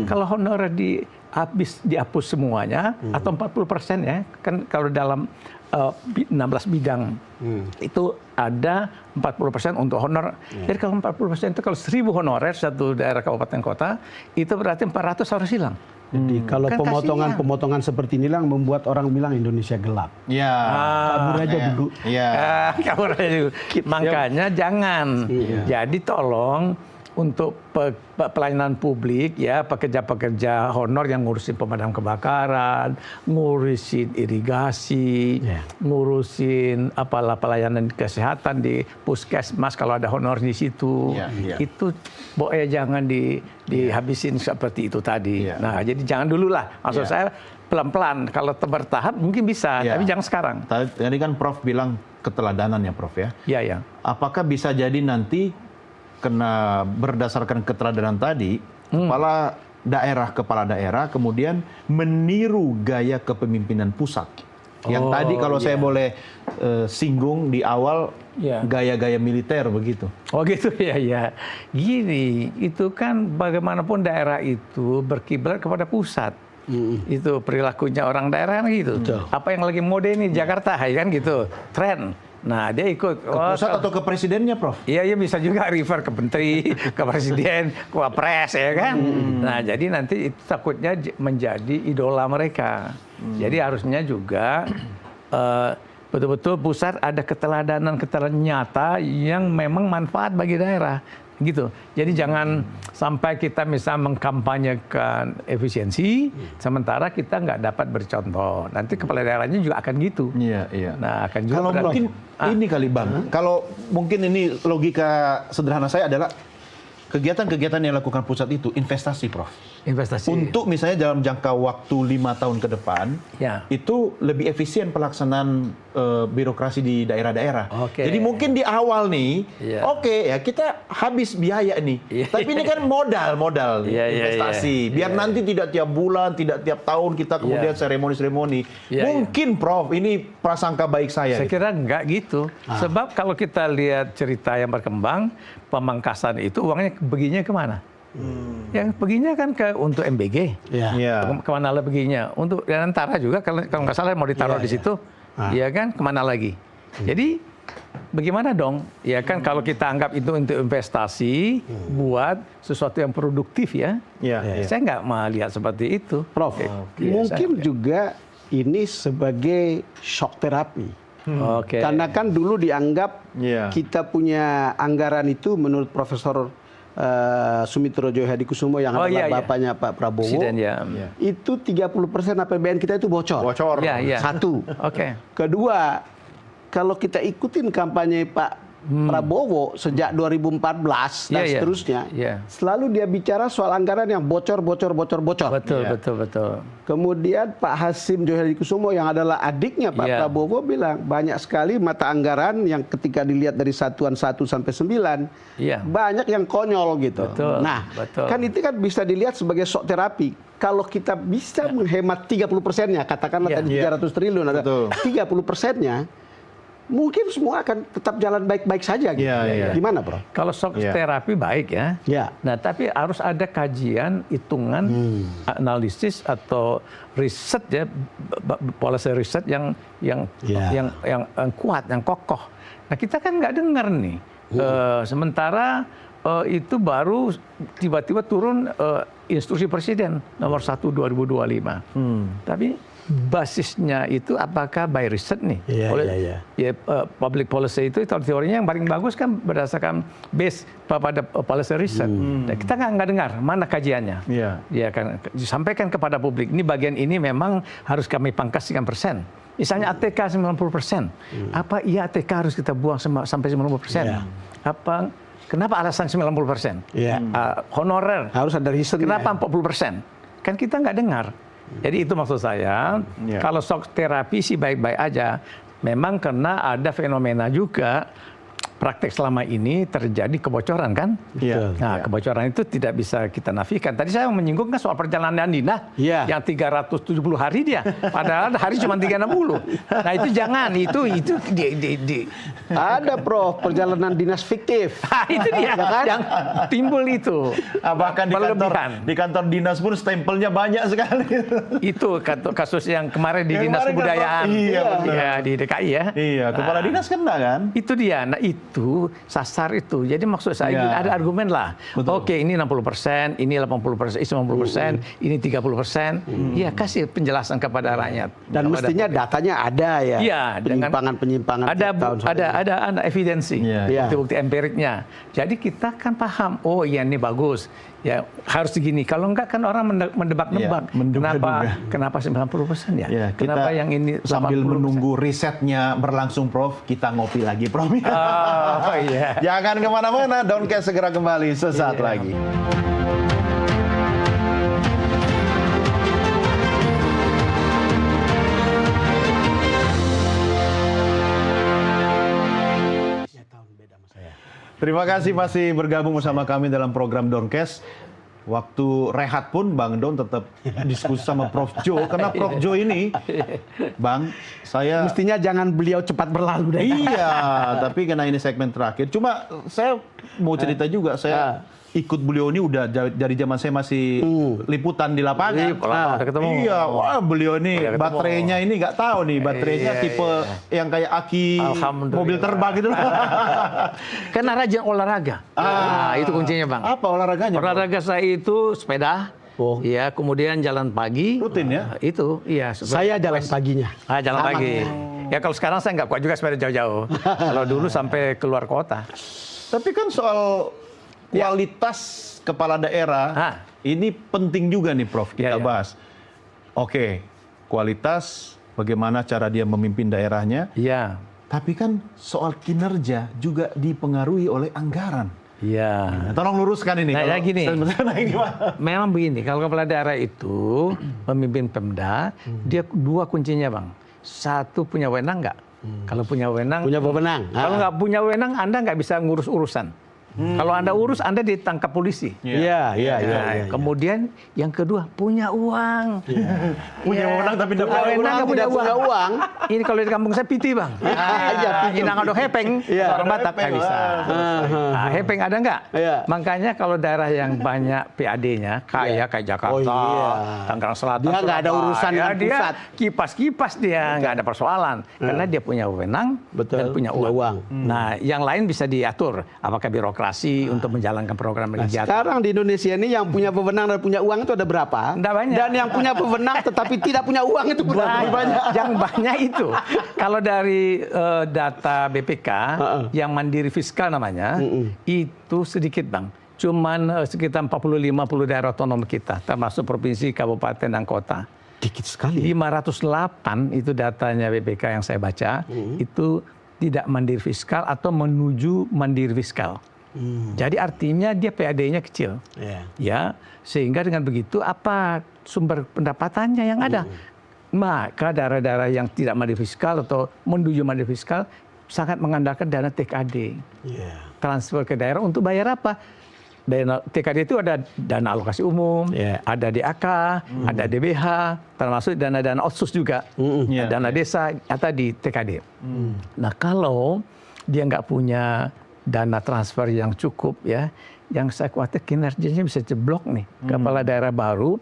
Kalau honorer dihapus semuanya atau 40% ya, kan kalau dalam 16 bidang itu ada 40% untuk honor. Jadi kalau 40% itu kalau 1.000 honorer satu daerah kabupaten kota, itu berarti 400 harus hilang.
Jadi kalau kan pemotongan seperti inilah membuat orang bilang Indonesia gelap.
Ya.
Kabur aja dulu.
Ya.
Kabur aja dulu. Makanya jangan. Jadi tolong untuk pelayanan publik ya, pekerja-pekerja honor yang ngurusin pemadam kebakaran, ngurusin irigasi, ngurusin pelayanan kesehatan di puskesmas kalau ada honor di situ. Itu boleh jangan dihabisin seperti itu tadi. Nah, jadi jangan dulu lah. Maksud saya pelan-pelan, kalau bertahap mungkin bisa, tapi jangan sekarang.
Tadi kan Prof bilang keteladanan ya Prof ya.
Iya.
Apakah bisa jadi nanti kena berdasarkan keteladanan tadi, kepala daerah kemudian meniru gaya kepemimpinan pusat. Yang tadi kalau saya boleh singgung di awal, gaya-gaya militer begitu.
Oh gitu ya. Gini, itu kan bagaimanapun daerah itu berkiblat kepada pusat. Itu perilakunya orang daerah kan gitu. Apa yang lagi mode ini Jakarta, kan gitu, tren. Nah, dia ikut
ke pusat atau ke presidennya, Prof?
Iya, bisa juga refer ke menteri, ke presiden, ke wapres, ya kan? Nah, jadi nanti itu takutnya menjadi idola mereka. Jadi harusnya juga betul-betul pusat ada keteladanan nyata yang memang manfaat bagi daerah. Gitu. Jadi jangan sampai kita misalnya mengkampanyekan efisiensi, sementara kita nggak dapat bercontoh. Nanti kepala daerahnya juga akan gitu.
Iya.
Nah, akan juga
kalau mungkin ini kali Bang, kalau mungkin ini logika sederhana saya adalah kegiatan-kegiatan yang dilakukan pusat itu investasi, Prof.
Investasi.
Untuk misalnya dalam jangka waktu 5 tahun ke depan, itu lebih efisien pelaksanaan birokrasi di daerah-daerah. Jadi mungkin di awal nih, ya kita habis biaya nih. Tapi ini kan modal investasi. Biar nanti tidak tiap bulan, tidak tiap tahun kita kemudian seremoni-seremoni. Mungkin Prof, ini prasangka baik saya.
Saya kira enggak gitu. Sebab kalau kita lihat cerita yang berkembang, pemangkasan itu uangnya beginya kemana? Yang perginya kan untuk MBG. Kemana lah perginya? Untuk Danantara juga kalau nggak salah mau ditaruh di situ. Ya kan, kemana lagi? Jadi bagaimana dong? Ya kan kalau kita anggap itu untuk investasi, buat sesuatu yang produktif ya. Saya nggak melihat seperti itu.
Prof, mungkin juga ini sebagai shock terapi. Karena kan dulu dianggap kita punya anggaran itu menurut Profesor Sumitro Djohadikusumo yang adalah bapaknya Pak Prabowo, itu 30% APBN kita itu bocor. Satu. Kedua, kalau kita ikutin kampanye Pak Prabowo sejak 2014 dan seterusnya, selalu dia bicara soal anggaran yang bocor. Betul. Kemudian Pak Hasim Djohadikusumo yang adalah adiknya Pak Prabowo bilang banyak sekali mata anggaran yang ketika dilihat dari satuan 1 sampai 9 banyak yang konyol gitu. Kan itu kan bisa dilihat sebagai shock terapi. Kalau kita bisa menghemat 30%-nya, katakanlah tadi 300 triliun ada 30%-nya, mungkin semua akan tetap jalan baik-baik saja. Gitu. Gimana, Bro?
Kalau shock terapi baik ya. Nah, tapi harus ada kajian, hitungan, analisis atau riset ya, policy riset yang kuat, yang kokoh. Nah, kita kan nggak dengar nih. Sementara itu baru tiba-tiba turun instruksi Presiden nomor 1 2025. Tapi basisnya itu apakah by riset nih? Public policy itu teorinya yang paling bagus kan berdasarkan base pada policy riset. Nah, kita nggak dengar mana kajiannya. Ya kan disampaikan kepada publik. Ini bagian ini memang harus kami pangkas sekian persen. Misalnya ATK 90%. Apa iya ATK harus kita buang sampai 90%? Apa Kenapa alasan 90%?
Iya.
Honorer.
Harus ada reason.
Kenapa 40%? Kan kita nggak dengar. Jadi itu maksud saya, kalau shock terapi sih baik-baik aja. Memang karena ada fenomena juga, praktek selama ini terjadi kebocoran kan?
Iya.
Nah, kebocoran itu tidak bisa kita nafikan. Tadi saya menyinggung kan soal perjalanan Dina, yang 370 hari dia, padahal hari cuma 360. Nah itu jangan, itu
Ada Prof, perjalanan dinas fiktif.
itu dia
kan?
yang timbul itu.
Bahkan di kantor dinas pun stempelnya banyak sekali.
Itu kasus yang kemarin di Dinas Kebudayaan, di DKI ya.
Iya, kepala dinas kena kan?
Itu dia. Nah itu sasar itu. Jadi maksud saya ada argumen lah.
Betul.
Oke, ini 60%, ini 80%, ini 90%, ini 30%. Iya, kasih penjelasan kepada rakyat.
Dan mestinya datanya ada ya.
Iya,
penyimpangan-penyimpangan
ada evidensi, bukti empiriknya. Jadi kita kan paham, oh iya ini bagus. Ya harus segini. Kalau enggak kan orang mendebak-nebak. Kenapa 90% ya?
Kita
Kenapa yang ini 80%?
sambil menunggu risetnya berlangsung, Prof, kita ngopi lagi, Prof. Jangan kemana-mana, Downcast segera kembali sesaat lagi. Terima kasih masih bergabung bersama kami dalam program Downcast. Waktu rehat pun Bang Don tetap diskusi sama Prof Jo, karena Prof Jo ini, Bang, saya
mestinya jangan beliau cepat berlalu deh.
Iya, tapi karena ini segmen terakhir. Cuma saya mau cerita juga, saya ikut beliau ini udah dari zaman saya masih liputan di lapangan. Iya, wah beliau ini baterainya ini nggak tahu nih, baterainya tipe yang kayak aki mobil terbang gitu.
Karena rajin olahraga. Itu kuncinya, Bang.
Apa olahraganya?
Olahraga saya itu sepeda. Iya, kemudian jalan pagi.
Rutin ya?
Itu, iya.
Saya jalan paginya.
Jalan pagi. Ya kalau sekarang saya nggak kuat juga sepeda jauh-jauh. Kalau dulu sampai keluar kota.
Tapi kan soal kualitas kepala daerah ini penting juga nih, Prof, kita bahas. Oke, kualitas, bagaimana cara dia memimpin daerahnya.
Iya.
Tapi kan soal kinerja juga dipengaruhi oleh anggaran.
Iya.
Tolong luruskan ini.
Nah, gini.
Gimana?
Memang begini, kalau kepala daerah itu memimpin Pemda, dia dua kuncinya, Bang. Satu, punya wewenang nggak? Kalau punya wewenang.
Punya wewenang.
Kalau nggak punya wewenang, Anda nggak bisa ngurus urusan. Kalau Anda urus, Anda ditangkap polisi.
Iya.
Kemudian yang kedua, punya uang.
Punya wewenang tapi tidak
punya uang.
Ini kalau di kampung saya piti, Bang. Inang ada hepeng, orang Batak nggak bisa. Hepeng ada nggak? Makanya kalau daerah yang banyak PAD-nya, kayak Jakarta, Tangerang Selatan,
dia nggak ada urusan dengan pusat.
Kipas-kipas dia nggak ada persoalan, karena dia punya wewenang dan punya uang. Nah, yang lain bisa diatur. Apakah birokrasi untuk menjalankan program kegiatan.
Sekarang di Indonesia ini yang punya wewenang dan punya uang itu ada berapa?
Nggak banyak.
Dan yang punya wewenang tetapi tidak punya uang itu berapa banyak?
Yang banyak itu. Kalau dari data BPK, yang mandiri fiskal namanya, itu sedikit, Bang. Cuman sekitar 40-50 daerah otonom kita, termasuk provinsi, kabupaten, dan kota.
Dikit sekali.
508 itu datanya BPK yang saya baca, itu tidak mandiri fiskal atau menuju mandiri fiskal. Jadi artinya dia PAD-nya kecil, ya, sehingga dengan begitu apa sumber pendapatannya yang ada? Maka daerah-daerah yang tidak mandiri fiskal atau menuju mandiri fiskal sangat mengandalkan dana TKD, transfer ke daerah untuk bayar apa? Dana TKD itu ada dana alokasi umum, ada DAK, ada DBH, termasuk dana-dana otsus juga, dana desa atau di TKD. Nah kalau dia nggak punya dana transfer yang cukup, ya, yang saya khawatir kinerjanya bisa jeblok nih. Kepala daerah baru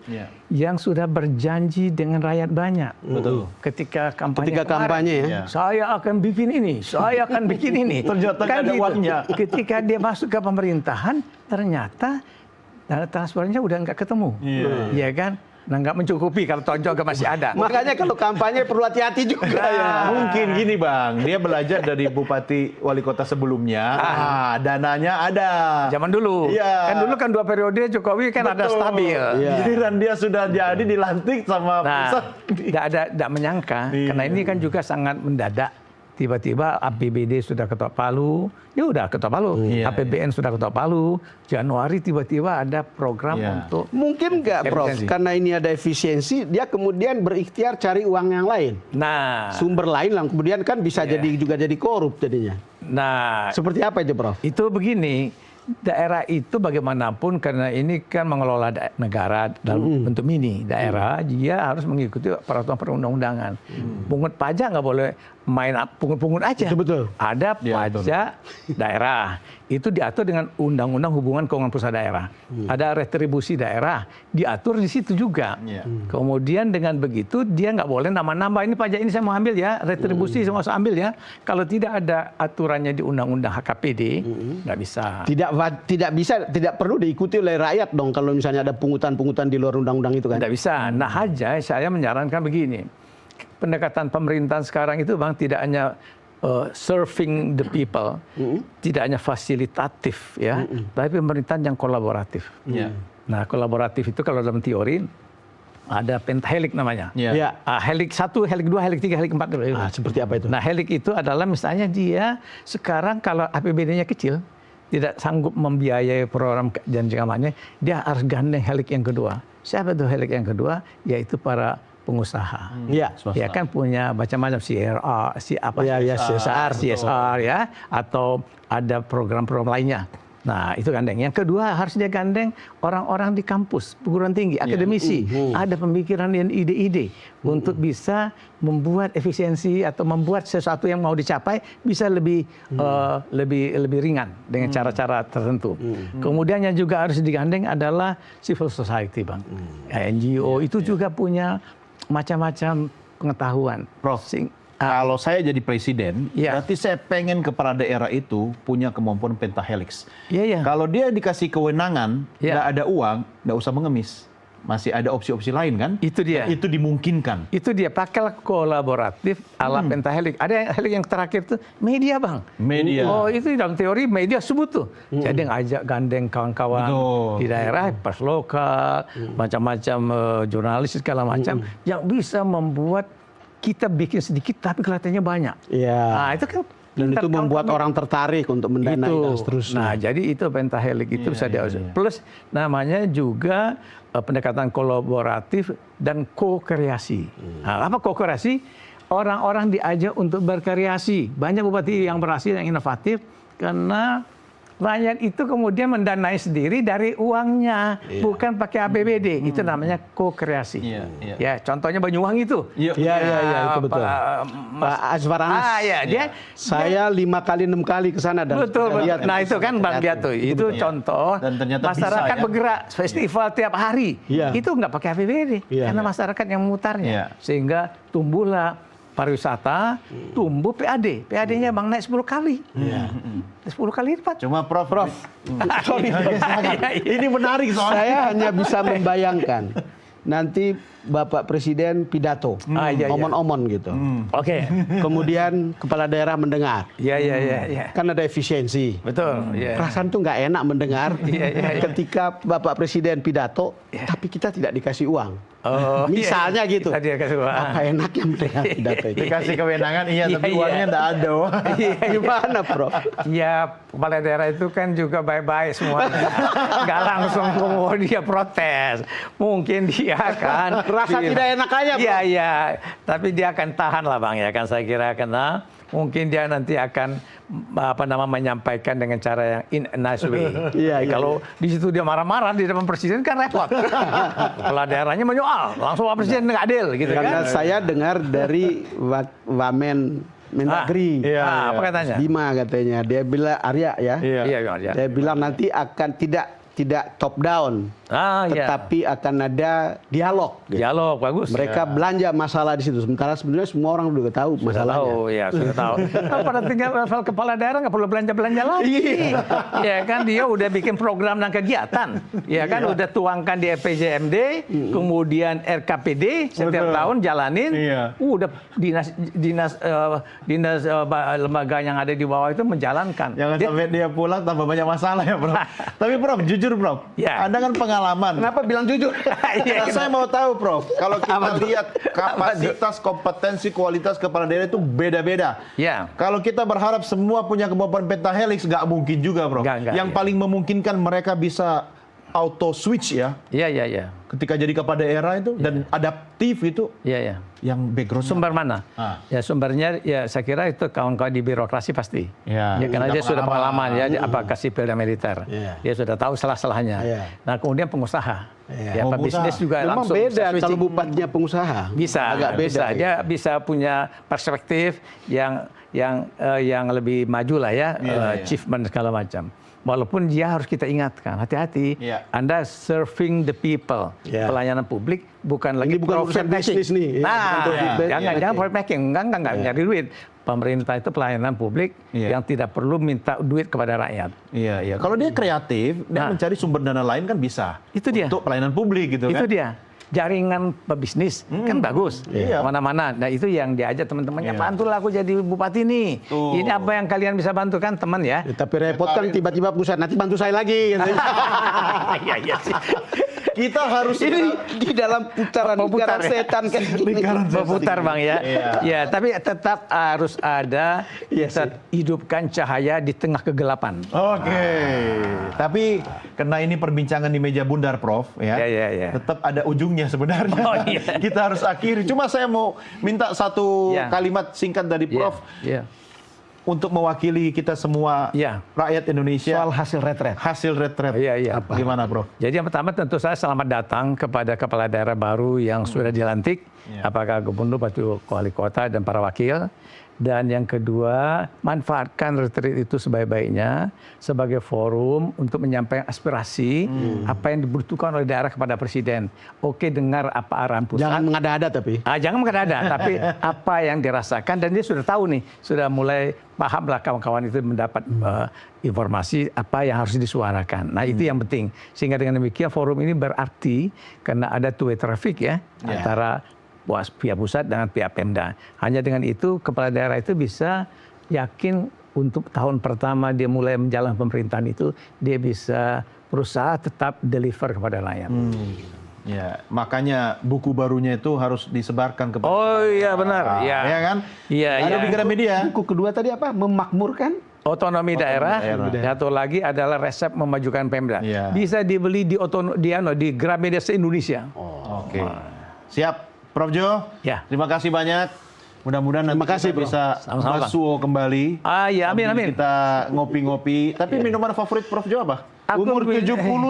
yang sudah berjanji dengan rakyat banyak.
Betul.
Ketika kampanye, saya akan bikin ini, saya akan bikin ini.
Ternyata
kan
ada
gitu.
uangnya.
Ketika dia masuk ke pemerintahan, ternyata dana transfernya udah nggak ketemu, ya kan? Nah, nggak mencukupi kalau tonjol masih ada.
Makanya kalau kampanye perlu hati-hati juga ya.
Mungkin gini, Bang, dia belajar dari bupati wali kota sebelumnya. Dananya ada.
Zaman dulu. Kan dulu kan 2 periode Jokowi kan ada stabil.
Giliran dia sudah jadi dilantik sama pusat.
Tidak menyangka, karena ini kan juga sangat mendadak. tiba-tiba APBD sudah ketok palu, ya udah ketok palu. APBN sudah ketok palu. Januari tiba-tiba ada program untuk
mungkin nggak, Prof? Karena ini ada efisiensi, dia kemudian berikhtiar cari uang yang lain.
Nah,
Sumber lain lah, kemudian kan bisa juga jadi korup jadinya.
nah,
Seperti apa itu, Prof?
itu begini. Daerah itu bagaimanapun karena ini kan mengelola negara dalam bentuk mini daerah, dia harus mengikuti peraturan perundang-undangan. Pungut pajak nggak boleh main pungut-pungut aja.
Betul.
Ada pajak daerah itu diatur dengan undang-undang hubungan keuangan pusat daerah. Ada retribusi daerah diatur di situ juga. Kemudian dengan begitu dia nggak boleh nambah-nambah, ini pajak ini saya mau ambil ya, retribusi saya mau ambil ya. Kalau tidak ada aturannya di undang-undang HKPD nggak bisa.
Tidak bisa, tidak perlu diikuti oleh rakyat dong kalau misalnya ada pungutan-pungutan di luar undang-undang itu kan?
Tidak bisa. Nah aja saya menyarankan begini, pendekatan pemerintahan sekarang itu Bang tidak hanya serving the people, tidak hanya fasilitatif ya, tapi pemerintahan yang kolaboratif. Nah kolaboratif itu kalau dalam teori ada pentahelik namanya. Helik 1, helik 2, helik 3, helik 4.
Seperti apa itu?
Nah helik itu adalah misalnya dia sekarang kalau APBD-nya kecil, tidak sanggup membiayai program janji kampanye, dia harus gandeng helik yang kedua. Siapa itu helik yang kedua? Yaitu para pengusaha. Ya kan punya macam-macam CSR ya, atau ada program-program lainnya. Nah, itu gandeng. Yang kedua harus dia gandeng orang-orang di kampus, perguruan tinggi, akademisi. Ada pemikiran dan ide-ide untuk bisa membuat efisiensi atau membuat sesuatu yang mau dicapai bisa lebih ringan dengan cara-cara tertentu. Kemudian yang juga harus digandeng adalah civil society, Bang. NGO itu juga punya macam-macam pengetahuan.
Prof, kalau saya jadi presiden, berarti saya pengen kepala daerah itu punya kemampuan pentahelix. Kalau dia dikasih kewenangan, nggak ada uang, nggak usah mengemis. Masih ada opsi-opsi lain kan?
Itu dia.
Itu dimungkinkan.
Itu dia, pakai kolaboratif ala pentahelik. Ada helik yang terakhir tuh media, Bang.
Media.
Oh, itu dalam teori media sebut tuh. Jadi ngajak gandeng kawan-kawan di daerah, pers lokal, macam-macam jurnalis segala macam yang bisa membuat kita bikin sedikit tapi kelihatannya banyak. Nah, itu kan
dan itu membuat orang tertarik untuk mendanai dan seterusnya.
Nah, jadi itu pentahelik itu bisa diatur. Plus namanya juga pendekatan kolaboratif dan ko-kreasi. Nah, apa ko-kreasi? Orang-orang diajak untuk berkreasi. Banyak bupati yang berhasil, yang inovatif karena rakyat itu kemudian mendanai sendiri dari uangnya, bukan pakai APBD. Itu namanya ko-kreasi. Ya, contohnya Banyuwangi itu.
Itu betul. Pak Azwar Anas. Saya 5 kali 6 kali ke sana dan
betul. Nah, itu kan Bang Diato. Itu contoh dan masyarakat bergerak festival tiap hari. Itu nggak pakai APBD karena masyarakat yang memutarnya. Sehingga tumbuhlah pariwisata, tumbuh PAD. PAD-nya Bang naik 10 kali. 10 kali lipat.
Cuma Prof.
Sorry, ini menarik soalnya. Saya hanya bisa membayangkan nanti Bapak Presiden pidato, omon-omon gitu.
Oke.
Kemudian kepala daerah mendengar. Kan ada efisiensi.
Betul.
Perasaan tuh nggak enak mendengar ketika Bapak Presiden pidato, tapi kita tidak dikasih uang. Misalnya gitu. Apa enaknya mendengar pidato itu?
Dikasih kewenangan, tapi uangnya nggak ada.
Gimana, Prof?
Ya, kepala daerah itu kan juga baik-baik semuanya. Nggak langsung dia protes. Mungkin dia kan
rasa tidak enak aja, Bro.
Iya. Tapi dia akan tahan lah, Bang, ya kan saya kira karena mungkin dia nanti akan menyampaikan dengan cara yang in a nice way. Kalau di situ dia marah-marah di depan presiden kan repot. Kepala daerahnya menyoal, langsung Pak Presiden nggak adil gitu kan.
Karena saya dengar dari Wamen Mendagri.
Apa katanya?
Bima katanya. Dia bilang Arya ya. Dia bilang nanti akan tidak top down, tetapi akan ada dialog.
Dialog bagus.
Mereka belanja masalah di situ. Sementara sebenarnya semua orang sudah tahu masalahnya.
Sudah tahu. Kalau pada tinggal level kepala daerah nggak perlu belanja lagi. Ya kan dia udah bikin program dan kegiatan. Ya kan udah tuangkan di RPJMD, kemudian RKPD setiap tahun jalanin. Udah dinas lembaga yang ada di bawah itu menjalankan.
Jangan sampai dia pulang tambah banyak masalah ya, Prof. Tapi Prof, jujur jujur, Prof.
Ya.
Anda kan pengalaman.
Kenapa bilang jujur?
Nah, saya mau tahu, Prof. Kalau kita lihat kapasitas, kompetensi, kualitas kepala daerah itu beda-beda.
Ya.
Kalau kita berharap semua punya kemampuan pentahelix, nggak mungkin juga, Prof.
Nggak,
Yang
ya.
paling memungkinkan mereka bisa auto switch ya.
Iya.
Ketika jadi kepala daerah itu dan adaptif itu
Iya.
yang background
Sumber mana? Ya sumbernya ya saya kira itu kawan-kawan di birokrasi pasti.
Ya,
Karena dia sudah pengalaman ya, apakah sipil dan militer.
Iya.
Dia sudah tahu salah-salahnya.
Iya.
Nah kemudian pengusaha. Ya,
Oh,
pebisnis juga
Memang
langsung
beda
bisa switching.
kalau bupatinya pengusaha.
Bisa,
agak beda.
bisa. Dia bisa punya perspektif yang lebih maju lah ya, achievement segala macam. Walaupun dia harus kita ingatkan, hati-hati.
Iya.
Anda serving the people,
Iya.
pelayanan publik bukan lagi
Ini bukan urusan
profit making.
bisnis nih. Iya, bukan
Nah,
profit making.
jangan profit making, enggak nyari duit. Pemerintah itu pelayanan publik yang tidak perlu minta duit kepada rakyat.
Iya. Kalau dia kreatif, dia mencari sumber dana lain kan bisa.
Itu dia.
Untuk pelayanan publik gitu kan.
Itu dia. Jaringan pebisnis kan bagus,
Iya.
mana-mana. Nah itu yang diajak teman-temannya, bantulah aku jadi bupati nih.
Tuh.
Ini apa yang kalian bisa bantu kan teman ya?
Ya, tapi repot kan tiba-tiba pusat, nanti bantu saya lagi.
Iya sih.
Kita harus
Ini di dalam putaran
Memutar ya?
setan kan.
Berputar bang ya.
Iya.
Ya tapi tetap harus ada kita hidupkan cahaya di tengah kegelapan.
Oke. Tapi karena ini perbincangan di meja bundar, Prof, ya.
Iya.
Tetap ada ujungnya sebenarnya.
Oh, iya.
Kita harus akhiri. Cuma saya mau minta satu
Iya.
kalimat singkat dari Prof
Iya.
untuk mewakili kita semua
Iya.
rakyat Indonesia.
Soal hasil retret.
Hasil retret.
Iya.
Gimana, Prof?
Jadi yang pertama tentu saya selamat datang kepada kepala daerah baru yang sudah dilantik, apakah gubernur, bupati, wali kota, dan para wakil. Dan yang kedua, manfaatkan retreat itu sebaik-baiknya sebagai forum untuk menyampaikan aspirasi apa yang dibutuhkan oleh daerah kepada presiden. Oke, dengar apa arahan pusat.
Jangan mengada-ada tapi.
Jangan mengada-ada, tapi apa yang dirasakan dan dia sudah tahu nih, sudah mulai paham lah kawan-kawan itu mendapat informasi apa yang harus disuarakan. Nah itu yang penting. Sehingga dengan demikian forum ini berarti karena ada two-way traffic ya antara pihak pusat dengan pihak Pemda. Hanya dengan itu kepala daerah itu bisa yakin untuk tahun pertama dia mulai menjalankan pemerintahan itu dia bisa berusaha tetap deliver kepada rakyat.
Ya, makanya buku barunya itu harus disebarkan kepada.
Oh iya benar.
Ya kan?
Iya.
Ada pikiran media.
Buku kedua tadi apa? Memakmurkan.
Otonomi daerah.
daerah.
Satu lagi adalah resep memajukan Pemda.
Iya.
Bisa dibeli di di Gramedia se-Indonesia.
Oke. Siap, Prof Jo.
Ya.
Terima kasih banyak. Mudah-mudahan nanti
kasih,
kita
Bro.
bisa
Sama-sama, Bang.
basuh kembali.
Iya, amin,
Sambil
amin.
Kita ngopi-ngopi. Tapi minuman favorit Prof Jo apa?
Umur 70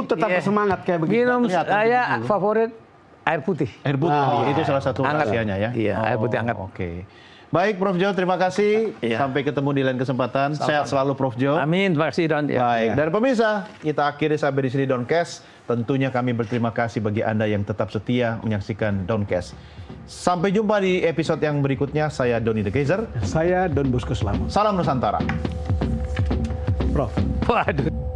tetap
Iya.
bersemangat kayak begitu.
Minum
Kelihatan
saya favorit air putih.
Air putih. Itu salah satu
Hangat.
rahasianya ya.
Iya, air putih hangat.
Oke. Baik, Prof Jo, terima kasih.
Iya.
Sampai ketemu di lain kesempatan. Sehat selalu, Prof Jo.
Amin, terima kasih Don. Ya.
Baik, dan pemirsa, kita akhiri sampai di sini Doncast. Tentunya kami berterima kasih bagi Anda yang tetap setia menyaksikan Doncast. Sampai jumpa di episode yang berikutnya. Saya Doni The Kaiser.
Saya Don Bosco Slamet.
Salam Nusantara.
Prof.
Waduh.